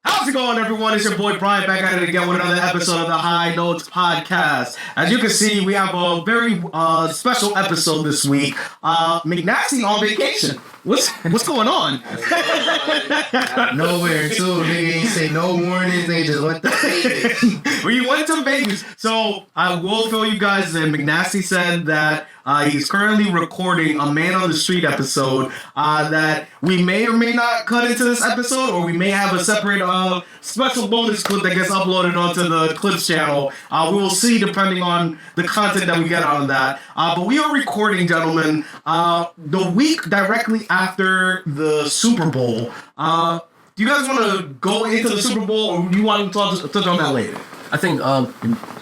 How's it going, everyone? It's your boy Brian back at it again with another episode of the High Notes Podcast. As you can see, we have a very special episode this week. McNasty on vacation. What's going on? Nowhere too. They ain't say no warnings. They just went to Vegas. We went to Vegas. So I will fill you guys in. McNasty said that he's currently recording a Man on the Street episode that we may or may not cut into this episode, or we may have a separate special bonus clip that gets uploaded onto the Clips channel. We will see depending on the content that we get on that. But we are recording, gentlemen, the week directly after the Super Bowl. Do you guys want to go into the Super Bowl, or do you want to touch on that later? I think,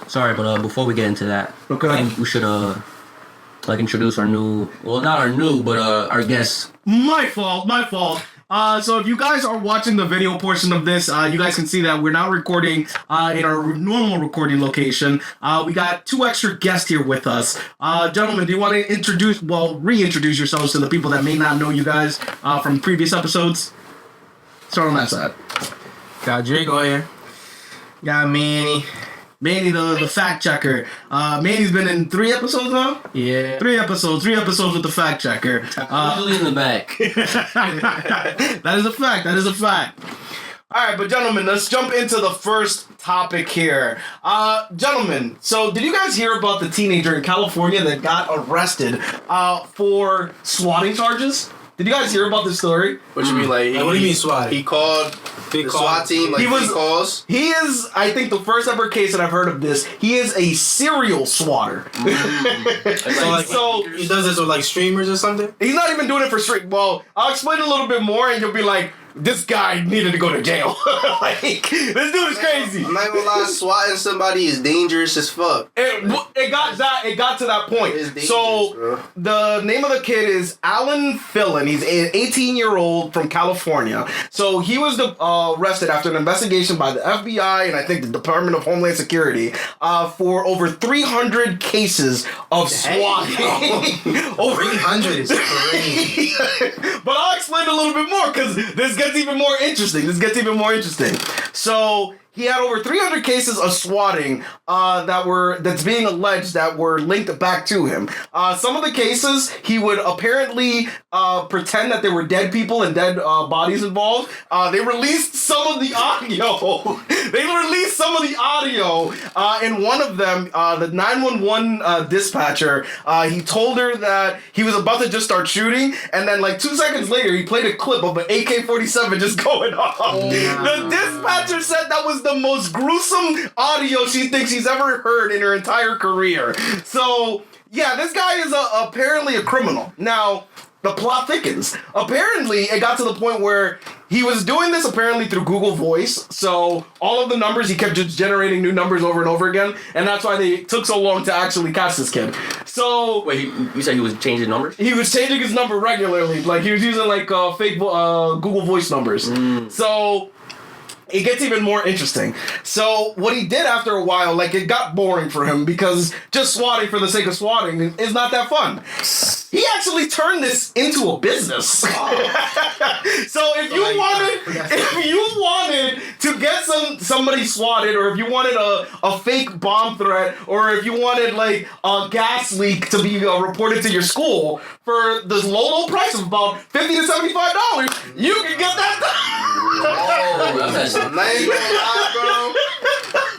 sorry, but before we get into that, okay. I think we should introduce our new, well, not our new, but our guests. My fault. So if you guys are watching the video portion of this, you guys can see that we're not recording in our normal recording location. We got two extra guests here with us. Gentlemen, do you want to reintroduce yourselves to the people that may not know you guys from previous episodes? Start on that side. Got Draco here. Got Manny. Manny, the fact checker. Manny's been in 3 episodes now? Yeah. 3 episodes with the fact checker. Usually in the back. That is a fact. Alright, but gentlemen, let's jump into the first topic here. Gentlemen, so did you guys hear about the teenager in California that got arrested for swatting charges? Did you guys hear about this story? What you mean, like? What do you mean swatting? He called the SWAT team, like, he calls. He is, I think, the first ever case that I've heard of this. He is a serial swatter. So he does this with like streamers or something? He's not even doing it for stream. Well, I'll explain a little bit more, and you'll be like, this guy needed to go to jail. Like, this dude is crazy. I'm not gonna lie, swatting somebody is dangerous as fuck. It got to that point. So bro. The name of the kid is Alan Fillon. He's an 18-year-old from California. So he was arrested after an investigation by the FBI and I think the Department of Homeland Security for over 300 cases of swatting. Over 300 is crazy. But I'll explain a little bit more because this gets even more interesting. So he had over 300 cases of swatting that's being alleged that were linked back to him. Some of the cases, he would apparently pretend that there were dead people and dead bodies involved. They released some of the audio. In one of them, the 911 dispatcher, he told her that he was about to just start shooting, and then like 2 seconds later, he played a clip of an AK-47 just going off. The dispatcher said that was the most gruesome audio she thinks she's ever heard in her entire career. So, yeah, this guy is apparently a criminal. Now, the plot thickens. Apparently, it got to the point where he was doing this apparently through Google Voice. So, all of the numbers, he kept just generating new numbers over and over again. And that's why they took so long to actually catch this kid. So... Wait, you said he was changing numbers? He was changing his number regularly. Like, he was using, like, fake Google Voice numbers. So... it gets even more interesting. So what he did after a while, like, it got boring for him because just swatting for the sake of swatting is not that fun. He actually turned this into a business. So if you wanted to get somebody swatted, or if you wanted a fake bomb threat, or if you wanted like a gas leak to be reported to your school for this low price of about $50 to $75, you can get that done. That's I'm not even gonna lie, bro.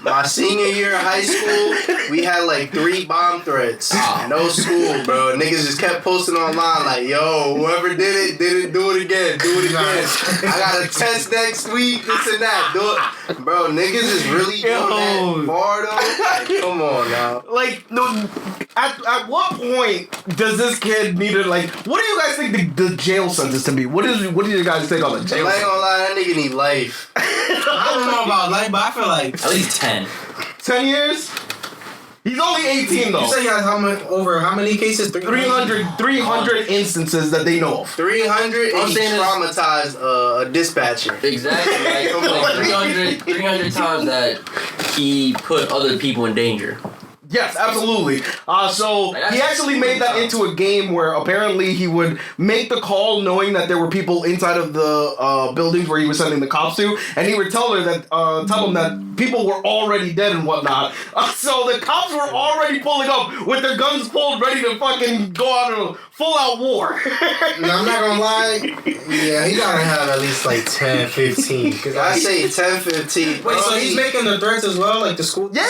My senior year of high school, we had like 3 bomb threats. No school, bro. Niggas just kept posting online like, yo, whoever did it, do it again. I got a test next week, this and that. Do it. Bro, niggas is really doing that far though. Like, come on now. Like, no, at what point does this kid need to, like, what do you guys think the jail sentence to be? What do you guys think on the jail I ain't sentence? gonna lie, that nigga need life. I don't know about life, but I feel like at least 10. 10 years? He's only 18 though. You say he has how many cases? 300 instances that they know of. 300 and he traumatized a dispatcher. Exactly. Like 300 times that he put other people in danger. Yes, absolutely. So Like, he actually made that into a game where apparently he would make the call knowing that there were people inside of the buildings where he was sending the cops to, and he would tell them that people were already dead and whatnot. So the cops were already pulling up with their guns pulled, ready to fucking go out in a full-out war. No, I'm not gonna lie. Yeah, he gotta have at least like 10, 15. Cause I say 10, 15. Wait, so he's making the threats as well, like the school? Yeah.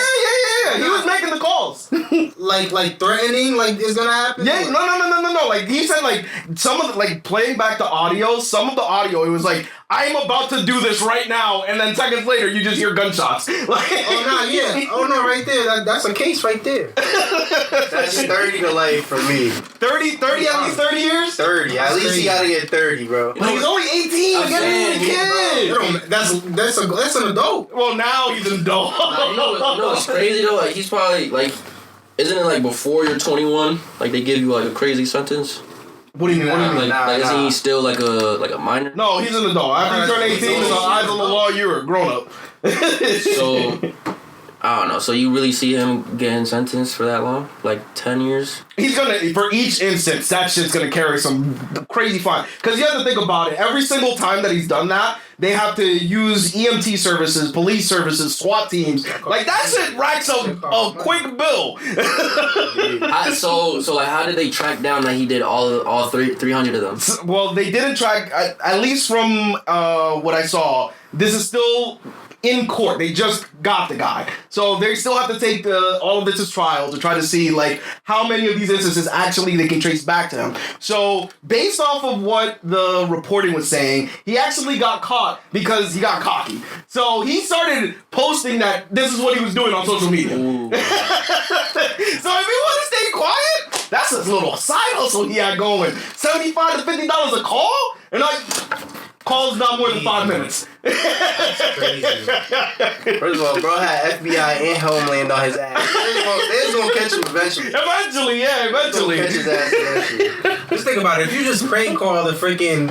He was making the calls. like threatening, like it's gonna happen. Yeah, no. Like he said, like some of the, like playing back the audio. Some of the audio, it was like, "I'm about to do this right now," and then seconds later, you just hear gunshots. Like, Oh no, right there. That's a case right there. That's 30 to life for me. 30, at least 30 years. 30. At least he gotta get 30, bro. But he's only 18. I'm saying, Kid. That's an adult. Well, now he's an adult. You know what's crazy though? Like he's probably like, isn't it like before you're 21? Like they give you like a crazy sentence. What do you mean? Like isn't he still like a minor? No, he's an adult. After you turn 18, in the eyes of the law, you're a grown up. So I don't know. So you really see him getting sentenced for that long? Like 10 years? He's gonna, for each instance, that shit's gonna carry some crazy fine. Because you have to think about it. Every single time that he's done that, they have to use EMT services, police services, SWAT teams. Like, that shit racks up a quick bill. So like, how did they track down that he did all 300 of them? Well, they didn't track, at least from what I saw, this is still in court. They just got the guy. So they still have to take all of this to trial to try to see, like, how many of these instances actually they can trace back to him. So based off of what the reporting was saying, he actually got caught because he got cocky. So he started posting that this is what he was doing on social media. So if he want to stay quiet, that's his little side hustle he had going. $75 to $50 a call? And calls not more than 5 minutes. That's crazy. First of all, bro had FBI and Homeland on his ass. They was gonna catch him eventually. Eventually. Catch his ass eventually. Just think about it. If you just prank call the freaking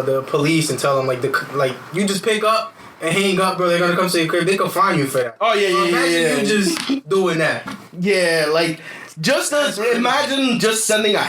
the police and tell them like you just pick up and hang up, bro, they're gonna come to your crib. They can find you for that. Oh yeah. Imagine you just doing that. Yeah, like, imagine just sending a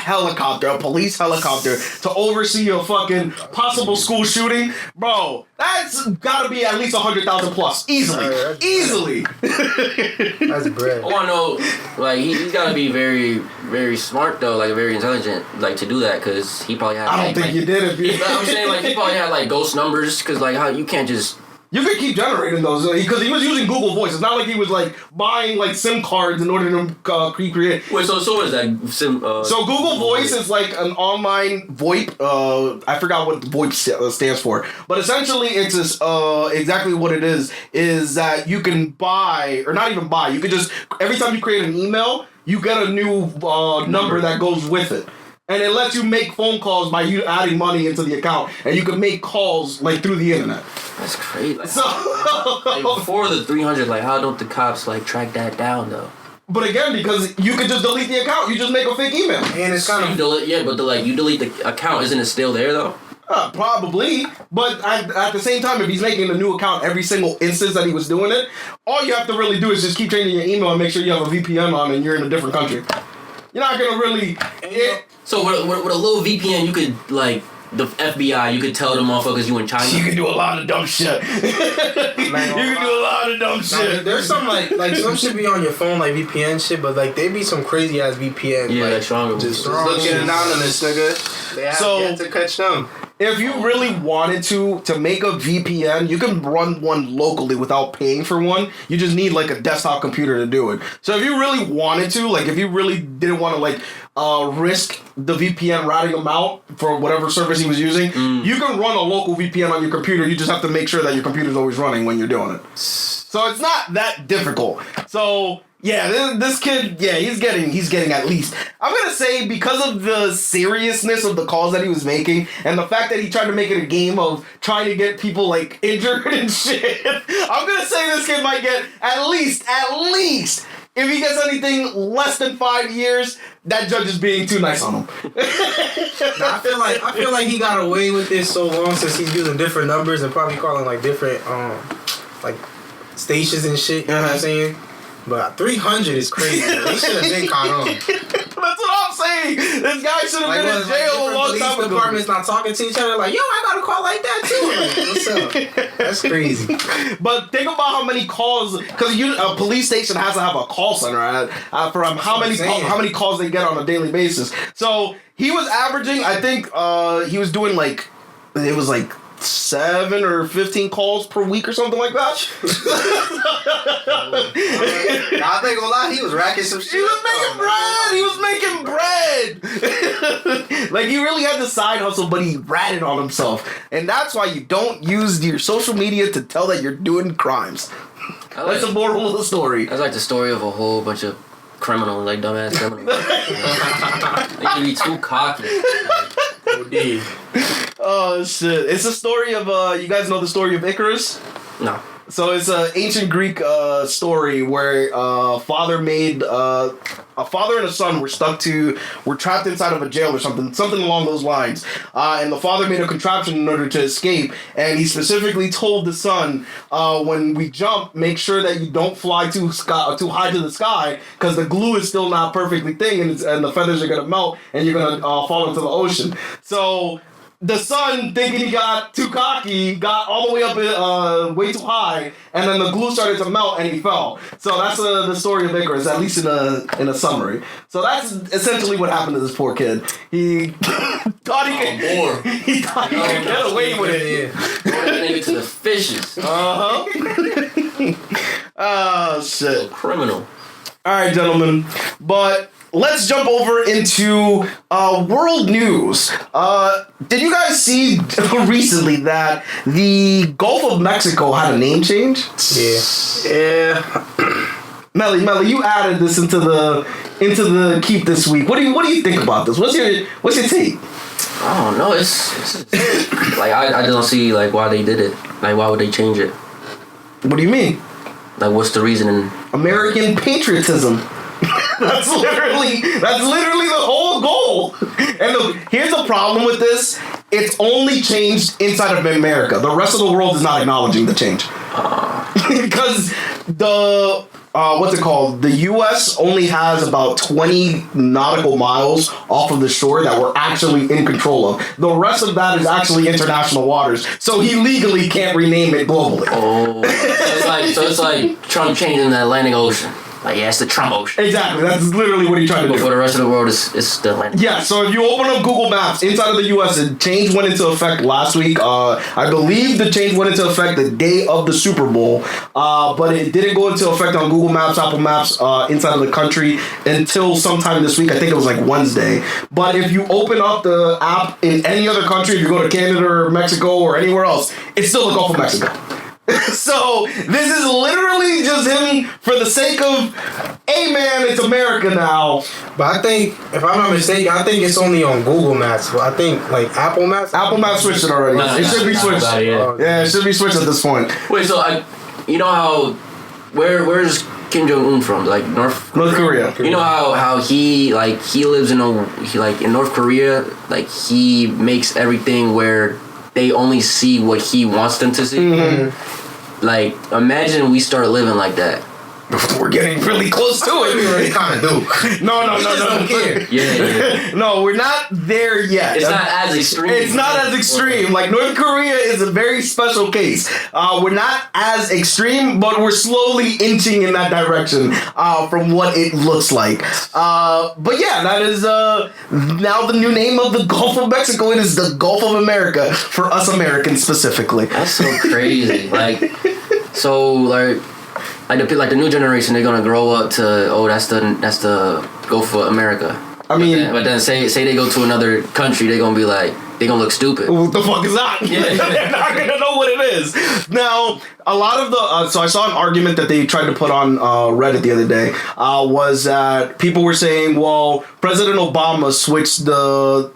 police helicopter, to oversee a fucking possible school shooting. Bro, that's gotta be at least 100,000 plus. Easily. That's bread. I want to know, like, he's got to be very, very smart, though, like, very intelligent, like, to do that, because he probably had, I don't think you did it. I'm saying, like, he probably had, like, ghost numbers, because, like, how you can't just... You could keep generating those, because he was using Google Voice. It's not like he was, like, buying, like, SIM cards in order to recreate. Wait, so what is that? So Google Voice is, like, an online VoIP. I forgot what VoIP stands for. But essentially, it's exactly what it is that you can buy, or not even buy, you could just, every time you create an email, you get a new number that goes with it. And it lets you make phone calls by you adding money into the account. And you can make calls, like, through the internet. That's crazy. Like, So, like, before the 300, like, how don't the cops, like, track that down, though? but again, because you could just delete the account. You just make a fake email. And it's kind of... you delete the account. Isn't it still there, though? Probably. But at the same time, if he's making a new account every single instance that he was doing it, all you have to really do is just keep changing your email and make sure you have a VPN on and you're in a different country. You're not going to really... So with a little VPN, you could, like, the FBI, you could tell them motherfuckers you in China. You can do a lot of dumb shit. You can do a lot of dumb shit. There's some like some shit be on your phone like VPN shit, but like they be some crazy ass VPN. Yeah, like, stronger. Just Looking anonymous, nigga. They have to catch them. If you really wanted to make a VPN, you can run one locally without paying for one. You just need like a desktop computer to do it. So if you really wanted to, like if you really didn't want to like risk the VPN routing them out for whatever service he was using, you can run a local VPN on your computer. You just have to make sure that your computer's always running when you're doing it. So it's not that difficult. So yeah, this kid, yeah, he's getting at least. I'm gonna say because of the seriousness of the calls that he was making and the fact that he tried to make it a game of trying to get people like injured and shit. I'm gonna say this kid might get at least. If he gets anything less than 5 years, that judge is being too nice on him. I feel like he got away with this so long since he's using different numbers and probably calling like different like stations and shit. You know what I'm saying? But 300 is crazy. He should have been caught on. That's what I'm saying. This guy should have been in jail a long time ago. Departments not talking to each other like, yo, I got a call like that too. Like, what's up? That's crazy. But think about how many calls, because a police station has to have a call center for how many calls they get on a daily basis. So he was averaging, I think he was doing like 7 or 15 calls per week or something like that. I think a lot. He was racking some shit. He was making bread. Like, he really had the side hustle, but he ratted on himself. And that's why you don't use your social media to tell that you're doing crimes. That's the moral of the story. That's like the story of a whole bunch of criminals, like dumbass criminals. They can be too cocky. OD. Oh shit! It's a story of you guys know the story of Icarus? No. So it's an ancient Greek story where a father and a son were trapped inside of a jail or something along those lines. And the father made a contraption in order to escape, and he specifically told the son, when we jump, make sure that you don't fly too high to the sky, because the glue is still not perfectly thin, and the feathers are gonna melt, and you're gonna fall into the ocean. So the son, thinking he got too cocky, got all the way up way too high, and then the glue started to melt and he fell. So that's the story of Icarus, at least in a summary. So that's essentially what happened to this poor kid. He thought he could get away with it. Nigga to the fishes. Oh shit! Criminal. All right, gentlemen, but let's jump over into world news. Did you guys see recently that the Gulf of Mexico had a name change? Yeah. Melly, you added this into the keep this week. What do you think about this? What's your take? I don't know. It's like I don't see like why they did it. Like, why would they change it? What do you mean? Like, what's the reason? American patriotism. That's literally the whole goal. And here's the problem with this. It's only changed inside of America. The rest of the world is not acknowledging the change. Because the what's it called? The U.S. only has about 20 nautical miles off of the shore that we're actually in control of. The rest of that is actually international waters. So he legally can't rename it globally. Oh, so it's like Trump changing the Atlantic Ocean. Like, yeah, it's the Trump Ocean. Exactly. That's literally what he's trying to do. But for the rest of the world, it's the Atlantic. Yeah, so if you open up Google Maps inside of the U.S., the change went into effect last week. I believe the change went into effect the day of the Super Bowl, but it didn't go into effect on Google Maps, Apple Maps, inside of the country until sometime this week. I think it was like Wednesday. But if you open up the app in any other country, if you go to Canada or Mexico or anywhere else, it's still the Gulf of Mexico. So this is literally just him for the sake of, hey man, it's America now. But I think, if I'm not mistaken, I think it's only on Google Maps. But I think like Apple Maps switched it already. It should be switched. Yeah, it should be switched at this point. Wait, so you know how where's Kim Jong-un from? Like North Korea. You know how he lives in North Korea. Like, he makes everything where they only see what he wants them to see. Mm-hmm. Like, imagine we start living like that. We're getting really close to it. We already kind of do. No. Don't care. Yeah. No, we're not there yet. It's not as extreme. It's not as extreme. Like, North Korea is a very special case. We're not as extreme, but we're slowly inching in that direction from what it looks like. But yeah, that is now the new name of the Gulf of Mexico. It is the Gulf of America for us Americans specifically. That's so crazy. Like the new generation, they're gonna grow up to, that's the Gulf of America. I mean, but then say they go to another country, they're gonna be like, they're gonna look stupid. What the fuck is that? Yeah. They're not gonna know what it is. Now, a lot of the so I saw an argument that they tried to put on Reddit the other day was that people were saying, well, President Obama switched the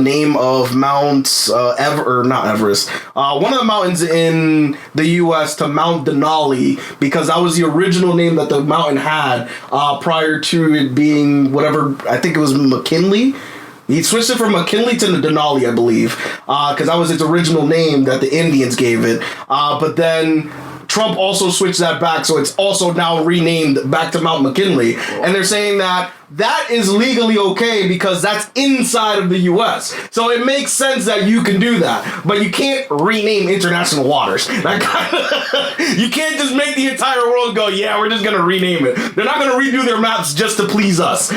name of Mount not Everest, one of the mountains in the U.S. to Mount Denali, because that was the original name that the mountain had prior to it being whatever. I think it was McKinley. He switched it from McKinley to Denali, I believe, because that was its original name that the Indians gave it. But then Trump also switched that back, so it's also now renamed back to Mount McKinley. And they're saying that is legally okay because that's inside of the U.S. So it makes sense that you can do that, but you can't rename international waters. You can't just make the entire world go, yeah, we're just gonna rename it. They're not gonna redo their maps just to please us.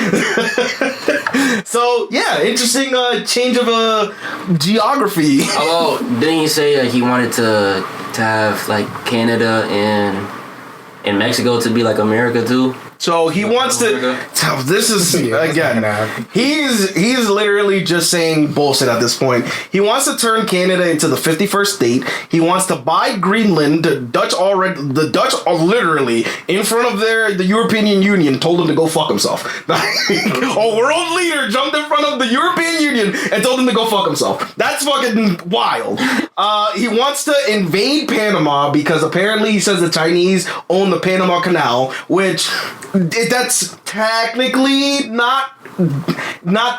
So yeah, interesting change of geography. Oh, didn't he say he wanted to have like Canada and Mexico to be like America too? So he wants to. This is again. He's literally just saying bullshit at this point. He wants to turn Canada into the 51st state. He wants to buy Greenland. The Dutch are literally in front of the European Union told him to go fuck himself. A world leader jumped in front of the European Union and told him to go fuck himself. That's fucking wild. He wants to invade Panama because apparently he says the Chinese own the Panama Canal, which. That's technically not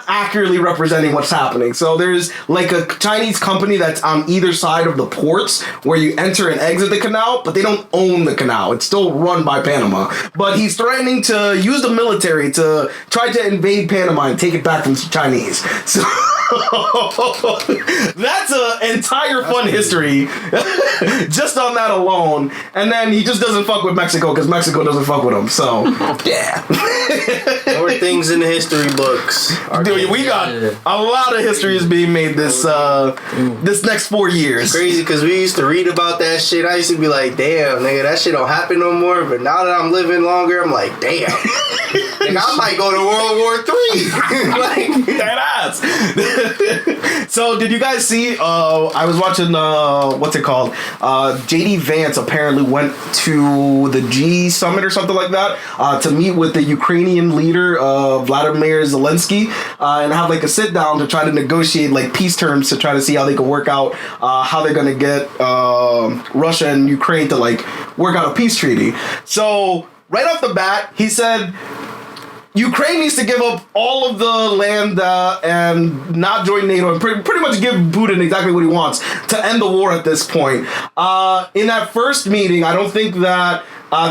accurately representing what's happening. So there's like a Chinese company that's on either side of the ports where you enter and exit the canal, but they don't own the canal. It's still run by Panama. But he's threatening to use the military to try to invade Panama and take it back from the Chinese. So that's an entire fun history just on that alone. And then he just doesn't fuck with Mexico because Mexico doesn't fuck with him. So yeah. More things in the history books. Dude, we got a lot of history is being made this next 4 years. It's crazy because we used to read about that shit. I used to be like, damn, nigga, that shit don't happen no more. But now that I'm living longer, I'm like, damn. Nigga, I might go to World War III. Like, that ass. So, did you guys see? I was watching. What's it called? JD Vance apparently went to the G Summit or something like that to meet with the Ukrainian leader, Vladimir Zelensky, and have like a sit down to try to negotiate like peace terms to try to see how they can work out how they're gonna get Russia and Ukraine to like work out a peace treaty. So right off the bat, he said Ukraine needs to give up all of the land and not join NATO and pretty much give Putin exactly what he wants to end the war at this point. In that first meeting, I don't think that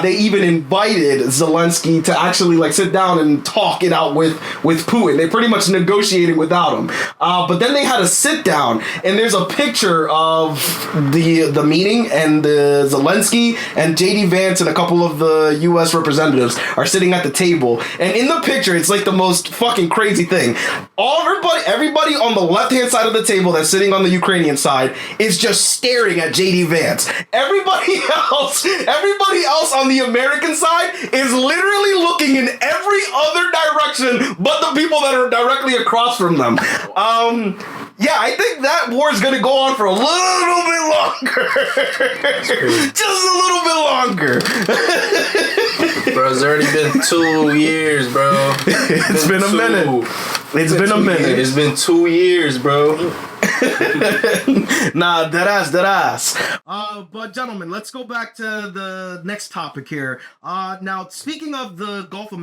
they even invited Zelensky to actually like sit down and talk it out with Putin. They pretty much negotiated without him. But then they had a sit down, and there's a picture of the meeting, and the Zelensky and JD Vance and a couple of the U.S. representatives are sitting at the table. And in the picture, it's like the most fucking crazy thing. Everybody on the left-hand side of the table that's sitting on the Ukrainian side is just staring at JD Vance. Everybody else on the American side is literally looking in every other direction but the people that are directly across from them. Yeah, I think that war is going to go on for a little bit longer. Just a little bit longer. bro, it's already been 2 years, bro. It's been a minute. It's been a minute. It's been 2 years, bro. Nah, dead ass. But gentlemen, let's go back to the next topic here. Now, speaking of the Gulf of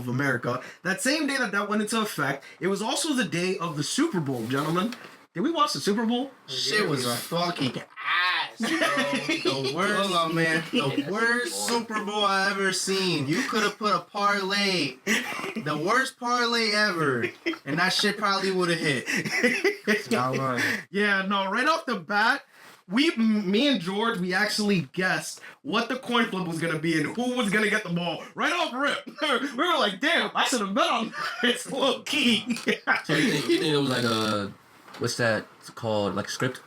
America, that same day that went into effect, it was also the day of the Super Bowl, gentlemen. Did we watch the Super Bowl? Shit was fucking ass, bro. The worst, hold on, man. The worst Super Bowl I ever seen. You could have put a parlay, the worst parlay ever, and that shit probably would have hit. Yeah, no, right off the bat, me and George, we actually guessed what the coin flip was going to be and who was going to get the ball. Right off rip. We were like, damn, I should have bet on this low key. So you think it was like a, what's that called, like a script?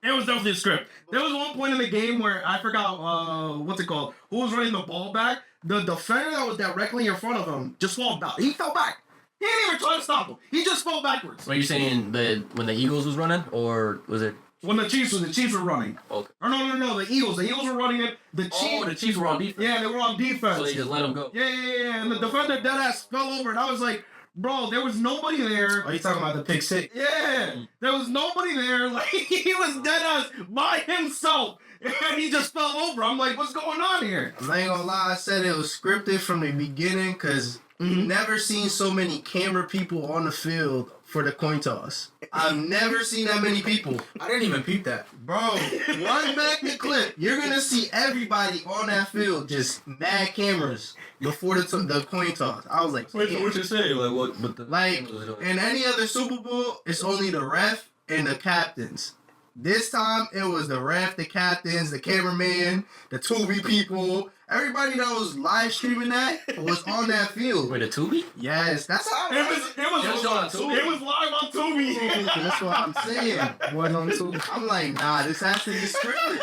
It was definitely a script. There was one point in the game where I forgot, what's it called? Who was running the ball back? The defender that was directly in front of him just fell back. He fell back. He didn't even try to stop him. He just fell backwards. Were you saying when the Eagles was running, or was it? When the Chiefs were running. Okay. Or no, the Eagles. The Eagles were running it. The Chiefs were on defense. Yeah, they were on defense. So they just let them go. Yeah. And the defender deadass fell over, and I was like, bro, there was nobody there. Are you talking about the pick six? Yeah, there was nobody there. Like, he was deadass by himself, and he just fell over. I'm like, what's going on here? I ain't gonna lie, I said it was scripted from the beginning, because never seen so many camera people on the field for the coin toss. I've never seen that many people. I didn't even peep that. Bro, run back the clip. You're gonna see everybody on that field, just mad cameras before the coin toss. I was like, What you say? Like what? But the like in any other Super Bowl, it's only the ref and the captains. This time it was the ref, the captains, the cameraman, the Tubi people. Everybody that was live streaming that was on that field. Wait, a Tubi? Yes, that's how It was live on Tubi. That's what I'm saying. What on Tubi? I'm like, nah, this has to be scripted.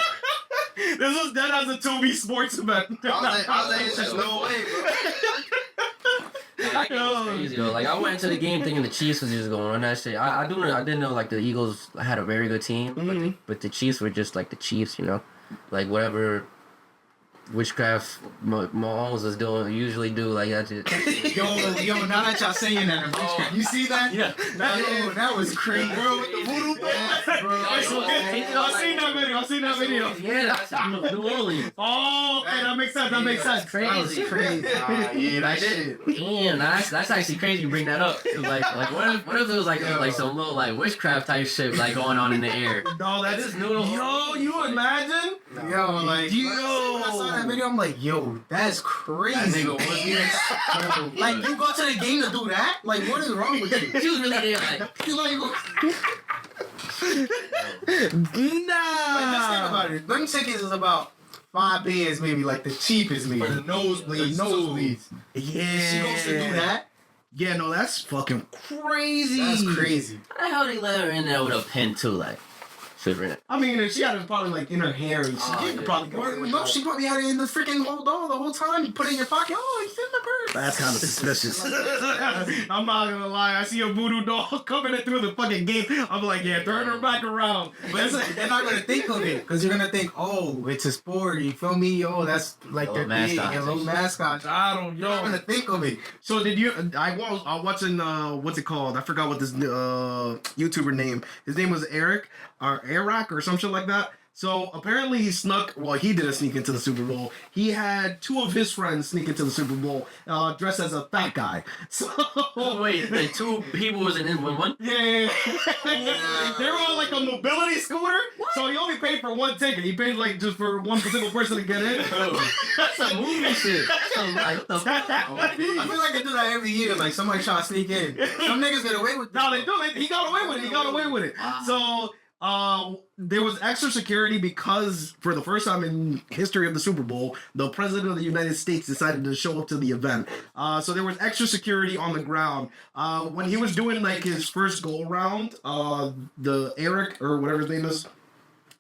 This was dead as a Tubi sports event. I was like, it's just no way, bro. Crazy though. Like I went into the game thinking the Chiefs was just going to run that shit. I didn't know like the Eagles had a very good team, but the Chiefs were just like the Chiefs, you know, like whatever witchcraft Mahomes was doing usually do like that. Just Yo, now that y'all saying that, you see that? yeah. That was crazy. Bro, with the voodoo thing, bro. I seen that video. Yeah, that's New Orleans. Oh, okay, that makes sense. That was crazy. Yeah, that shit. Damn, that's actually crazy. You bring that up. It was like what if it was like some little like witchcraft type shit like going on in the air? No, that is noodle. Yo, you imagine? Yo, like, I saw that video, I'm like, yo, that's crazy. That nigga was Like, you go to the game to do that? Like, what is wrong with you? She was really there like. Like, just think about it. Them tickets is about $5 maybe, like the cheapest maybe. For the nosebleeds. Yeah. She goes to do that? Yeah, no, that's fucking crazy. That's crazy. How the hell they let her in there with a pen too? Like, should in it. I mean, she had it probably like in her hair and shit. You could probably go away with No, that. she probably had it in the freaking hold on the whole time. You put it in your pocket. Oh, it's in the purse. That's kind of suspicious. I'm not gonna lie. I see a voodoo doll coming in through the fucking gate. I'm like, yeah, turn her back around. But they're not gonna think of it because you're gonna think, oh, it's a sport. You feel me? Oh, that's like their thing, mascot. a little mascot. I don't You're not know. gonna think of it. So did you? I was watching. What's it called? I forgot what this YouTuber name. His name was Eric or Eric or some shit like that. So apparently he snuck. Well, he didn't sneak into the Super Bowl. He had two of his friends sneak into the Super Bowl, dressed as a fat guy. So Wait, the two people was in one? yeah. They were on like a mobility scooter, so he only paid for one ticket. He paid like just for one single person to get in. That's a movie shit. So, like, what the fuck? I feel like they do that every year. Like somebody try to sneak in. Some niggas get away with No, they do. He got away with it. He got away with it. So there was extra security because for the first time in history of the Super Bowl, the president of the United States decided to show up to the event. So there was extra security on the ground. When he was doing like his first go around, the Eric or whatever his name is,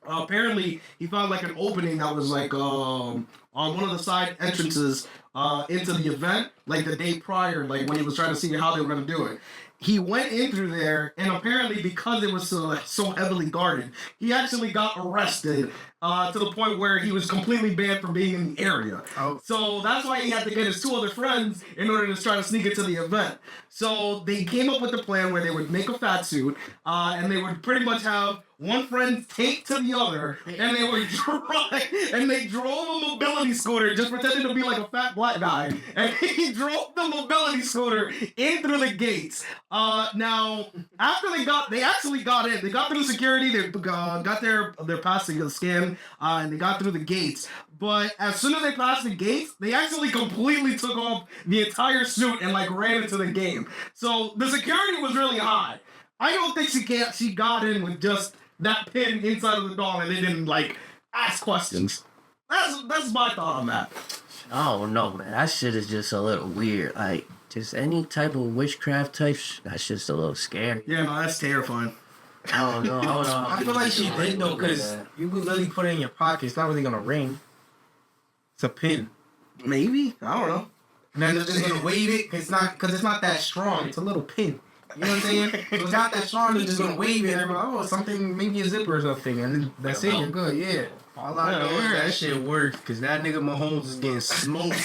apparently he found like an opening that was like on one of the side entrances into the event, like the day prior, like when he was trying to see how they were going to do it. He went in through there, and apparently because it was so heavily guarded, he actually got arrested to the point where he was completely banned from being in the area. Oh. So that's why he had to get his two other friends in order to try to sneak into the event. So they came up with a plan where they would make a fat suit, and they would pretty much have one friend taped to the other, and they would drive, and they drove a mobility scooter, just pretending to be like a fat black guy, and he drove the mobility scooter in through the gates. Now after they actually got in, they got through security, they got their passing the scan, and they got through the gates. But as soon as they passed the gates, they actually completely took off the entire suit and like ran into the game. So the security was really high. I don't think she got in with just that pin inside of the doll and they didn't like ask questions. That's my thought on that. I don't know, man. That shit is just a little weird. Like, just any type of witchcraft type that's just a little scary. Yeah, no, that's terrifying. I don't know. I feel like she did though, because you could literally put it in your pocket. It's not really gonna ring. It's a pin. Maybe? I don't know. And then they're just gonna wave it because it's not that strong. It's a little pin. You know what I'm saying? If it's not that strong, they're just gonna wave it and they're like, oh, something, maybe a zipper or something, and then that's it. You're good. Yeah. All I know is that shit worked because that nigga Mahomes is getting smoked.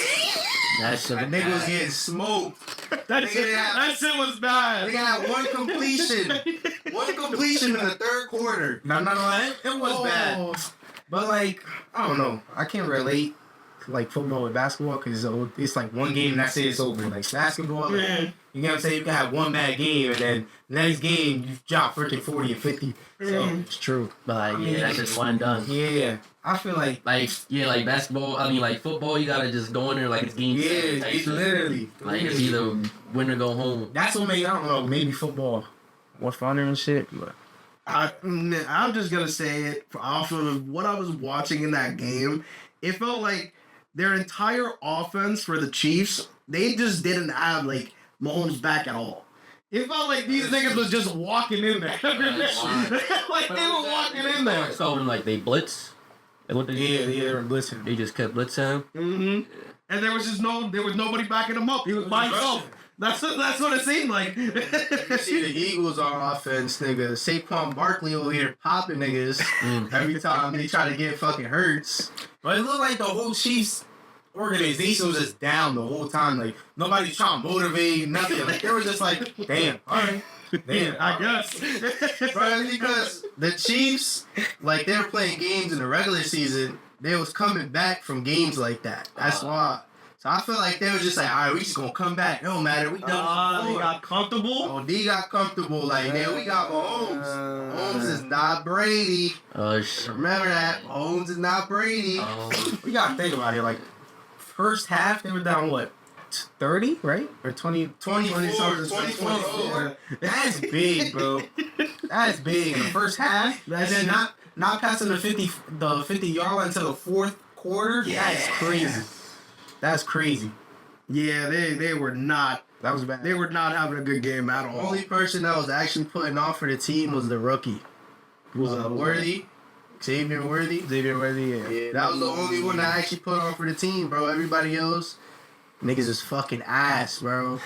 That shit. That nigga was getting smoked. That shit was bad. They got one completion. One completion in the third quarter. No, it was bad. But like, I don't know. I can't relate. like football and basketball because it's like one game and that's it, it's over. Like basketball, like, you know what I'm saying? You can have one bad game and then next game you drop freaking 40 and 50. So it's true. But like, yeah, that's just one and done. Yeah, I feel like Like basketball. I mean, like football. You gotta just go in there like it's game. yeah, it's literally Like it's either win or go home. that's what made I don't know maybe football more funner and shit. But I'm just gonna say it off of what I was watching in that game. It felt like their entire offense for the Chiefs, they just didn't have like Mahomes back at all. It felt like these niggas was just walking in there. Like they were walking in there. So like they blitz. Like, what they they were blitzing. They just kept blitzing. Mm-hmm. And there was nobody backing him up. He was by himself. That's what it seemed like. You see the Eagles on offense, nigga. Saquon Barkley over here popping niggas every time they try to get fucking Hurts. But it looked like the whole Chiefs organization was just down the whole time. Like nobody's trying to motivate nothing. Like they were just like, damn, all right. Damn, I guess. Bro, it's because the Chiefs, like they were playing games in the regular season, they was coming back from games like that. That's why. So I feel like they were just like, all right, we just gonna come back. It don't matter. We done. They got comfortable. Oh, D got comfortable. Like, man, we got Mahomes. Mahomes is not Brady. Oh shit. Remember that. Mahomes is not Brady. we gotta think about it. Like first half, they were down what? 30, right? Or 20, 24. That's big, bro. That's big. In the first half, and then not passing the 50-yard line until the fourth quarter. Yeah. That's crazy. That's crazy. Yeah, they were not. That was bad. They were not having a good game at The all. only person that was actually putting on for the team was the rookie. Worthy. Xavier Worthy. Yeah, that was the only one that actually put on for the team, bro. Everybody else, niggas is fucking ass, bro.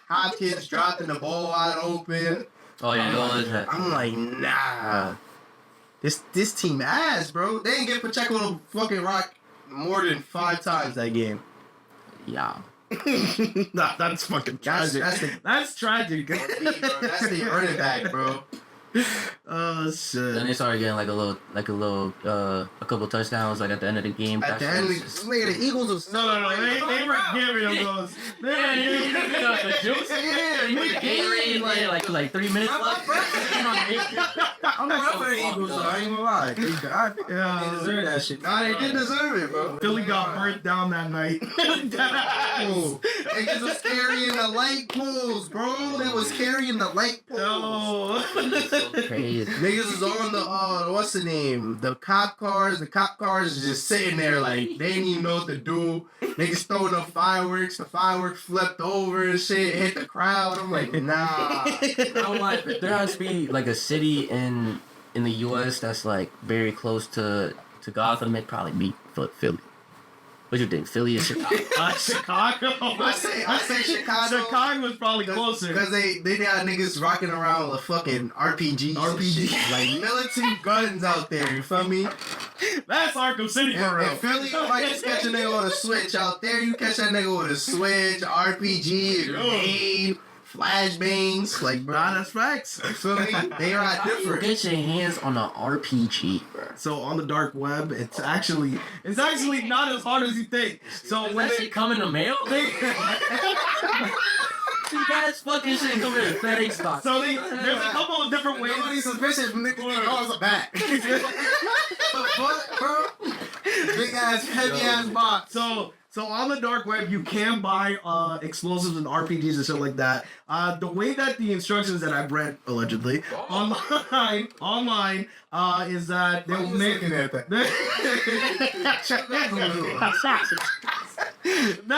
Hopkins dropping the ball wide open. Oh yeah, I'm like, nah. This team ass, bro. They didn't get Pacheco to fucking rock more than 5 times that game. yeah. Nah, that's fucking tragic. That's tragic. That's the running back, bro. Oh Then shit. they started getting a couple touchdowns like at the end of the game. At the end, the Eagles was No. They were giving him those. They were giving him the juice. Yeah, Like 3 minutes left. I'm not for the Eagles, though. I ain't gonna lie. They deserve that shit. Nah, they did deserve it, bro. Philly got burnt down that night. Niggas was carrying the light poles, bro. They was carrying the light poles. No. Crazy. Niggas was on the what's the name? The cop cars. The cop cars is just sitting there like they didn't even know what to do. Niggas throwing up fireworks. The fireworks flipped over and shit, hit the crowd. I'm like, nah. There has to be like a city in the U.S. that's like very close to Gotham. It'd probably be Philly. What you think? Philly is Chicago? Chicago. I say Chicago. Chicago was probably closer. Because they got niggas rocking around with fucking RPGs. Like military guns out there, you feel me? That's Arkham City for real. In Philly, you might just catch a nigga with a switch. Out there, you catch that nigga with a switch, RPG, a grenade, flashbangs. Like, bro, Nah, that's facts. you feel me? They are different. Get your hands on an RPG, bro. So on the dark web, it's actually not as hard as you think. So when they come in the mail, you guys fucking shit come in the FedEx box. so there's a couple of different ways. Nobody's suspicious when niggas calls a back. Bro, big ass, heavy ass box. So on the dark web, you can buy explosives and RPGs and shit like that. The way that the instructions that I've read allegedly online is that they will make looking at that? No.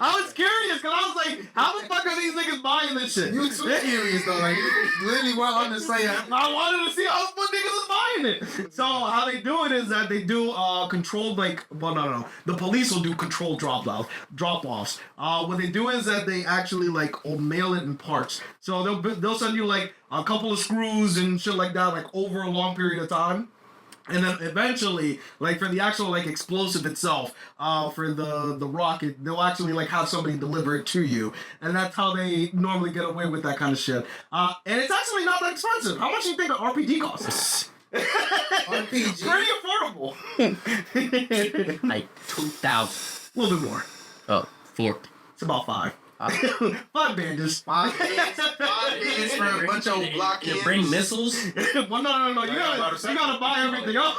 I was curious because I was like, how the fuck are these niggas buying this shit? You too curious though, like you literally went on to say I wanted to see how the fuck niggas is buying it. So how they do it is that they do controlled no. The police will do controlled drop offs. What they do is that they actually will mail it in parts. So they'll send you like a couple of screws and shit like that, like over a long period of time. And then eventually, like for the actual explosive itself, for the rocket, they'll actually have somebody deliver it to you, and that's how they normally get away with that kind of shit. And it's actually not that expensive. How much do you think an RPG costs? RPG. Pretty affordable. Like 2,000. A little bit more. Oh, 4. It's about 5. 5 bandages. 5 bands for a bunch of block You bring missiles? Well, no. You gotta buy everything else.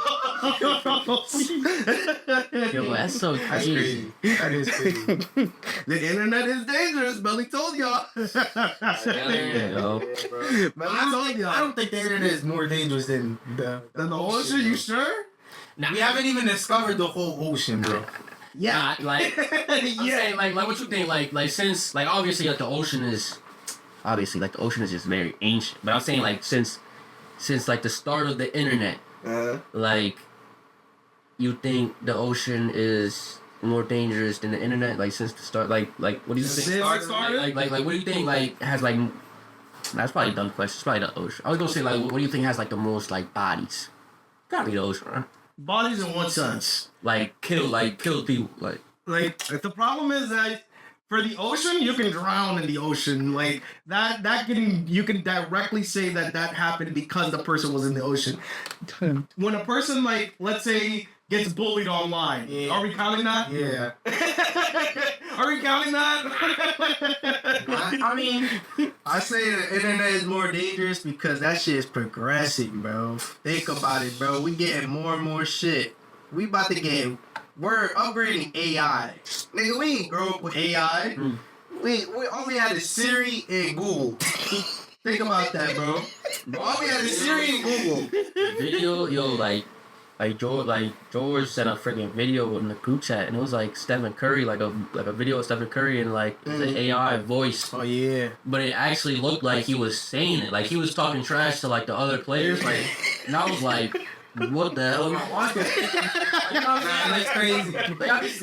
Yo, that's so crazy. That is crazy. The internet is dangerous. Belly told y'all. Yo. Belly told y'all. I don't think the internet is more dangerous than the ocean. You sure? Nah, We haven't even discovered the whole ocean, bro. yeah, like, I'm saying, like what you think, like since, like, obviously, like, the ocean is just very ancient, but I'm saying, like, since like the start of the internet, like, you think the ocean is more dangerous than the internet, like, since the start, like what do you think? Like, what do you think, like, has, like, that's probably a dumb question. It's probably the ocean. I was gonna say, like, what do you think has, like, the most, like, bodies? Gotta be the ocean, right? Bodies in what sense? Like kill people, Like the problem is that for the ocean, you can drown in the ocean. Like you can directly say that happened because the person was in the ocean. When a person, like, let's say, gets bullied online, are we counting that? Yeah. Are we counting that? I mean, I say the internet is more dangerous because that shit is progressing, bro. Think about it, bro. We getting more and more shit. We about to get. We're upgrading AI. Nigga, we ain't grow up with AI. We all we had is Siri and Google. Think about that, bro. All we had is Siri and Google. video, yo, like George sent a freaking video in the group chat, and it was like Stephen Curry, like a video of Stephen Curry, and like the AI voice. Oh yeah. But it actually looked like he was saying it, like he was talking trash to like the other players, like, and I was like, what the hell am I watching? That's crazy.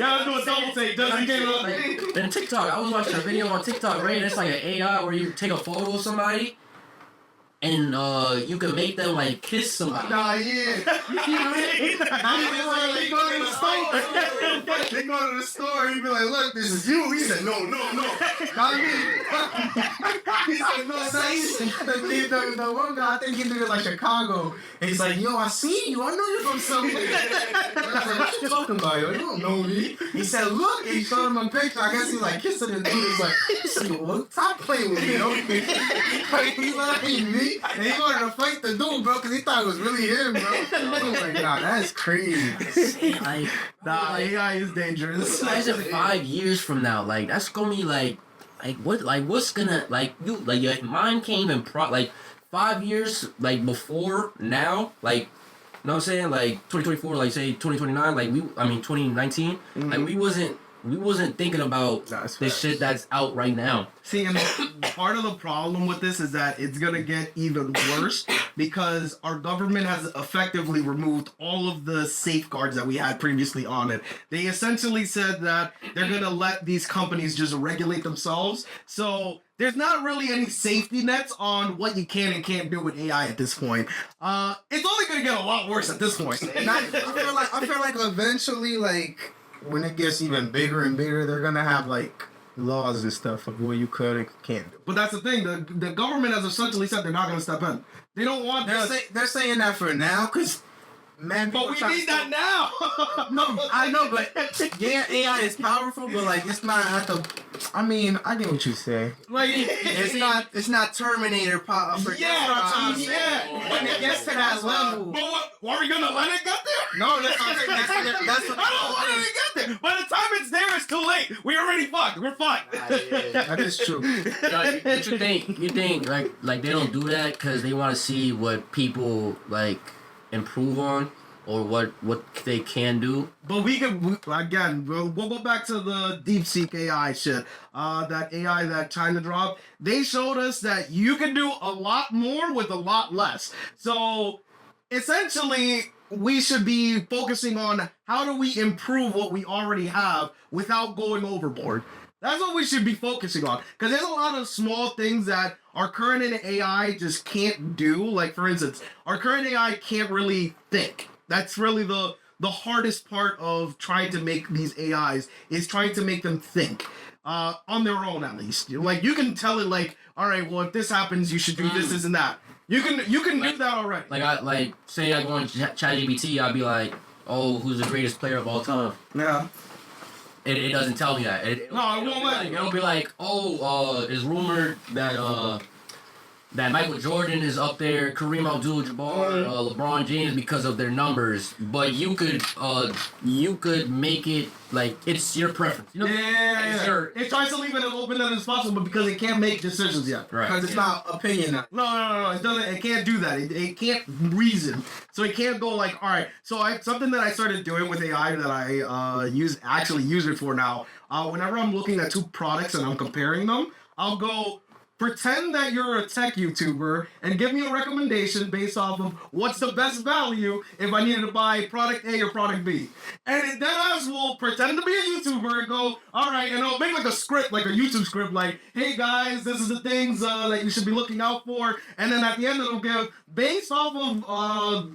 Y'all do a double take. Doesn't get Like, in TikTok, I was watching a video on TikTok, right? And it's like an AI where you take a photo of somebody, and you can make them like kiss somebody. Nah, yeah. They go to the store and be like, look, this is you. He said, no. Not me. He said, no, it's the one guy, I think he did it like Chicago. And he's like, yo, I see you. I know you from somewhere. I was like, what you talking about, yo? You don't know me. He said, look. And he showed him a picture. I guess he's like kissing the dude. He's like, well, stop playing with me, yo. He's like, ain't me. And he wanted to fight the dude, bro, because he thought it was really him, bro. I was like, nah, that's crazy. Like, Nah, AI is dangerous. imagine 5 years from now, like that's gonna be like what's gonna, like, you, like, your mind came in like 5 years, like, before now, like, you know what I'm saying, like 2024, like, say 2029, like 2019, like we wasn't thinking about this shit that's out right now. See, and part of the problem with this is that it's gonna get even worse because our government has effectively removed all of the safeguards that we had previously on it. They essentially said that they're gonna let these companies just regulate themselves. So there's not really any safety nets on what you can and can't do with AI at this point. It's only gonna get a lot worse at this point. I feel like eventually, like, when it gets even bigger and bigger, they're gonna have like laws and stuff of what you could and can't do. But that's the thing. The government has essentially said they're not going to step in. They don't want. They're saying that for now, cause man, but we need that now. No, I know, but yeah, AI is powerful, but like it's not at the. I mean, I get what you say. Like It's not Terminator power. Yeah. When it gets to that level. But what are we gonna let it get there? No, that's what I'm saying. That's what I don't want it to get there. By the time it's there, it's too late. We already fucked. We're fucked. That is true. Like, what you think? You think like they don't do that because they want to see what people like improve on, or what they can do? But we'll go back to the DeepSeek AI shit. That AI that China dropped. They showed us that you can do a lot more with a lot less. So essentially, we should be focusing on how do we improve what we already have without going overboard. That's what we should be focusing on. Because there's a lot of small things that our current AI just can't do. Like, for instance, our current AI can't really think. That's really the hardest part of trying to make these AIs, is trying to make them think. On their own, at least. Like, you can tell it, like, all right, well, if this happens, you should do this and that. You can do that already. Say I go on ChatGPT, I'll be like, oh, who's the greatest player of all time? Yeah. It doesn't tell me that. It won't let you. It'll be like, it's rumored that Michael Jordan is up there, Kareem Abdul-Jabbar, LeBron James because of their numbers. But you could make it like it's your preference. You know? Yeah. It tries to leave it as open as possible, but because it can't make decisions yet. Right. Because it's not opinion. No. It doesn't. It can't do that. It can't reason. So it can't go like, all right. So something that I started doing with AI that I use it for now. Whenever I'm looking at two products and I'm comparing them, I'll go. Pretend that you're a tech YouTuber and give me a recommendation based off of what's the best value if I needed to buy product A or product B. And then I will pretend to be a YouTuber and go, all right, and I'll make like a script, like a YouTube script, like, hey guys, this is the things that you should be looking out for. And then at the end it'll give, based off of,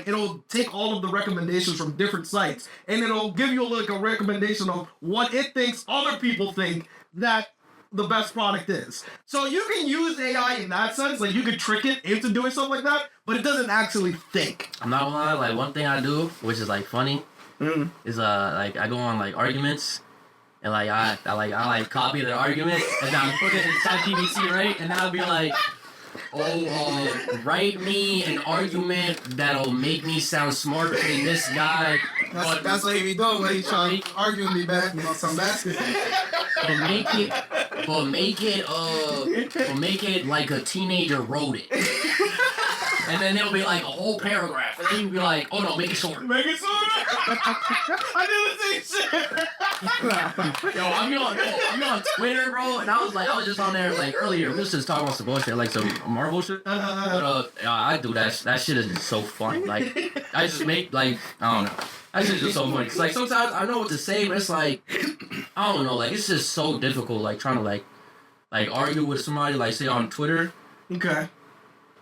it'll take all of the recommendations from different sites and it'll give you like a recommendation of what it thinks other people think that the best product is. So you can use AI in that sense, like you could trick it into doing something like that, but it doesn't actually think. I'm not gonna lie, like one thing I do, which is like funny, is like I go on like arguments and like I copy the argument and then I put it in ChatGPT, right? And then I'll be like, write me an argument that'll make me sound smarter than this guy. That's what he be doing when he's trying to argue with me back about some basketball. But make it like a teenager wrote it. And then it'll be like a whole paragraph. And then you'll be like, oh no, make it shorter. Make it shorter? I did the same shit. Yo, I'm on Twitter, bro, and I was just on there like earlier. We was just talking about some bullshit, like some Marvel shit. I do that. That shit is just so fun. Like, I just make like I don't know. That shit's just so funny. Cause like sometimes I know what to say, but it's like I don't know. Like it's just so difficult. Like trying to like argue with somebody, like say on Twitter. Okay.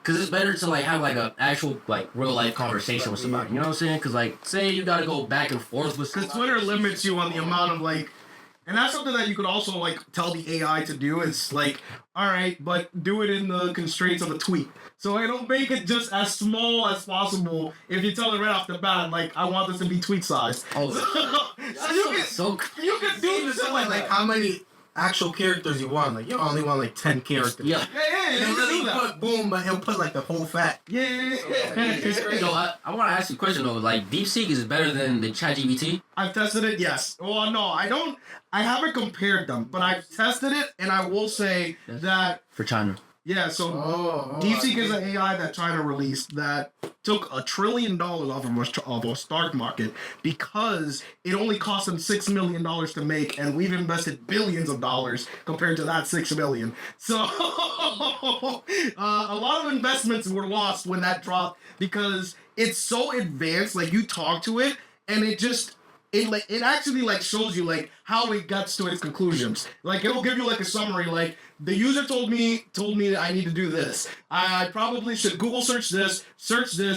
Cause it's better to like have like a actual like real life conversation with somebody. You know what I'm saying? Cause like say you gotta go back and forth with somebody. Cause Twitter limits you on the amount of like, and that's something that you could also like tell the AI to do. It's like, all right, but do it in the constraints of a tweet. So I don't make it just as small as possible. If you tell it right off the bat, like I want this to be tweet size. Oh, so you can do this like how many actual characters you want? Like you only want like 10 characters. Yeah. He'll really put boom, but he'll put like the whole fact. Yeah. Yo, I want to ask you a question though. Like DeepSeek is better than the ChatGPT? I've tested it. Yes. Well, no, I don't. I haven't compared them, but I've tested it, and I will say that for China. Yeah, so DeepSeek is an AI that China released that took $1 trillion off a stock market because it only cost them $6 million to make, and we've invested billions of dollars compared to that $6 million. So a lot of investments were lost when that dropped because it's so advanced. Like you talk to it, and it actually like shows you like how it gets to its conclusions. Like it'll give you like a summary. Like the user told me that I need to do this. I probably should Google search this,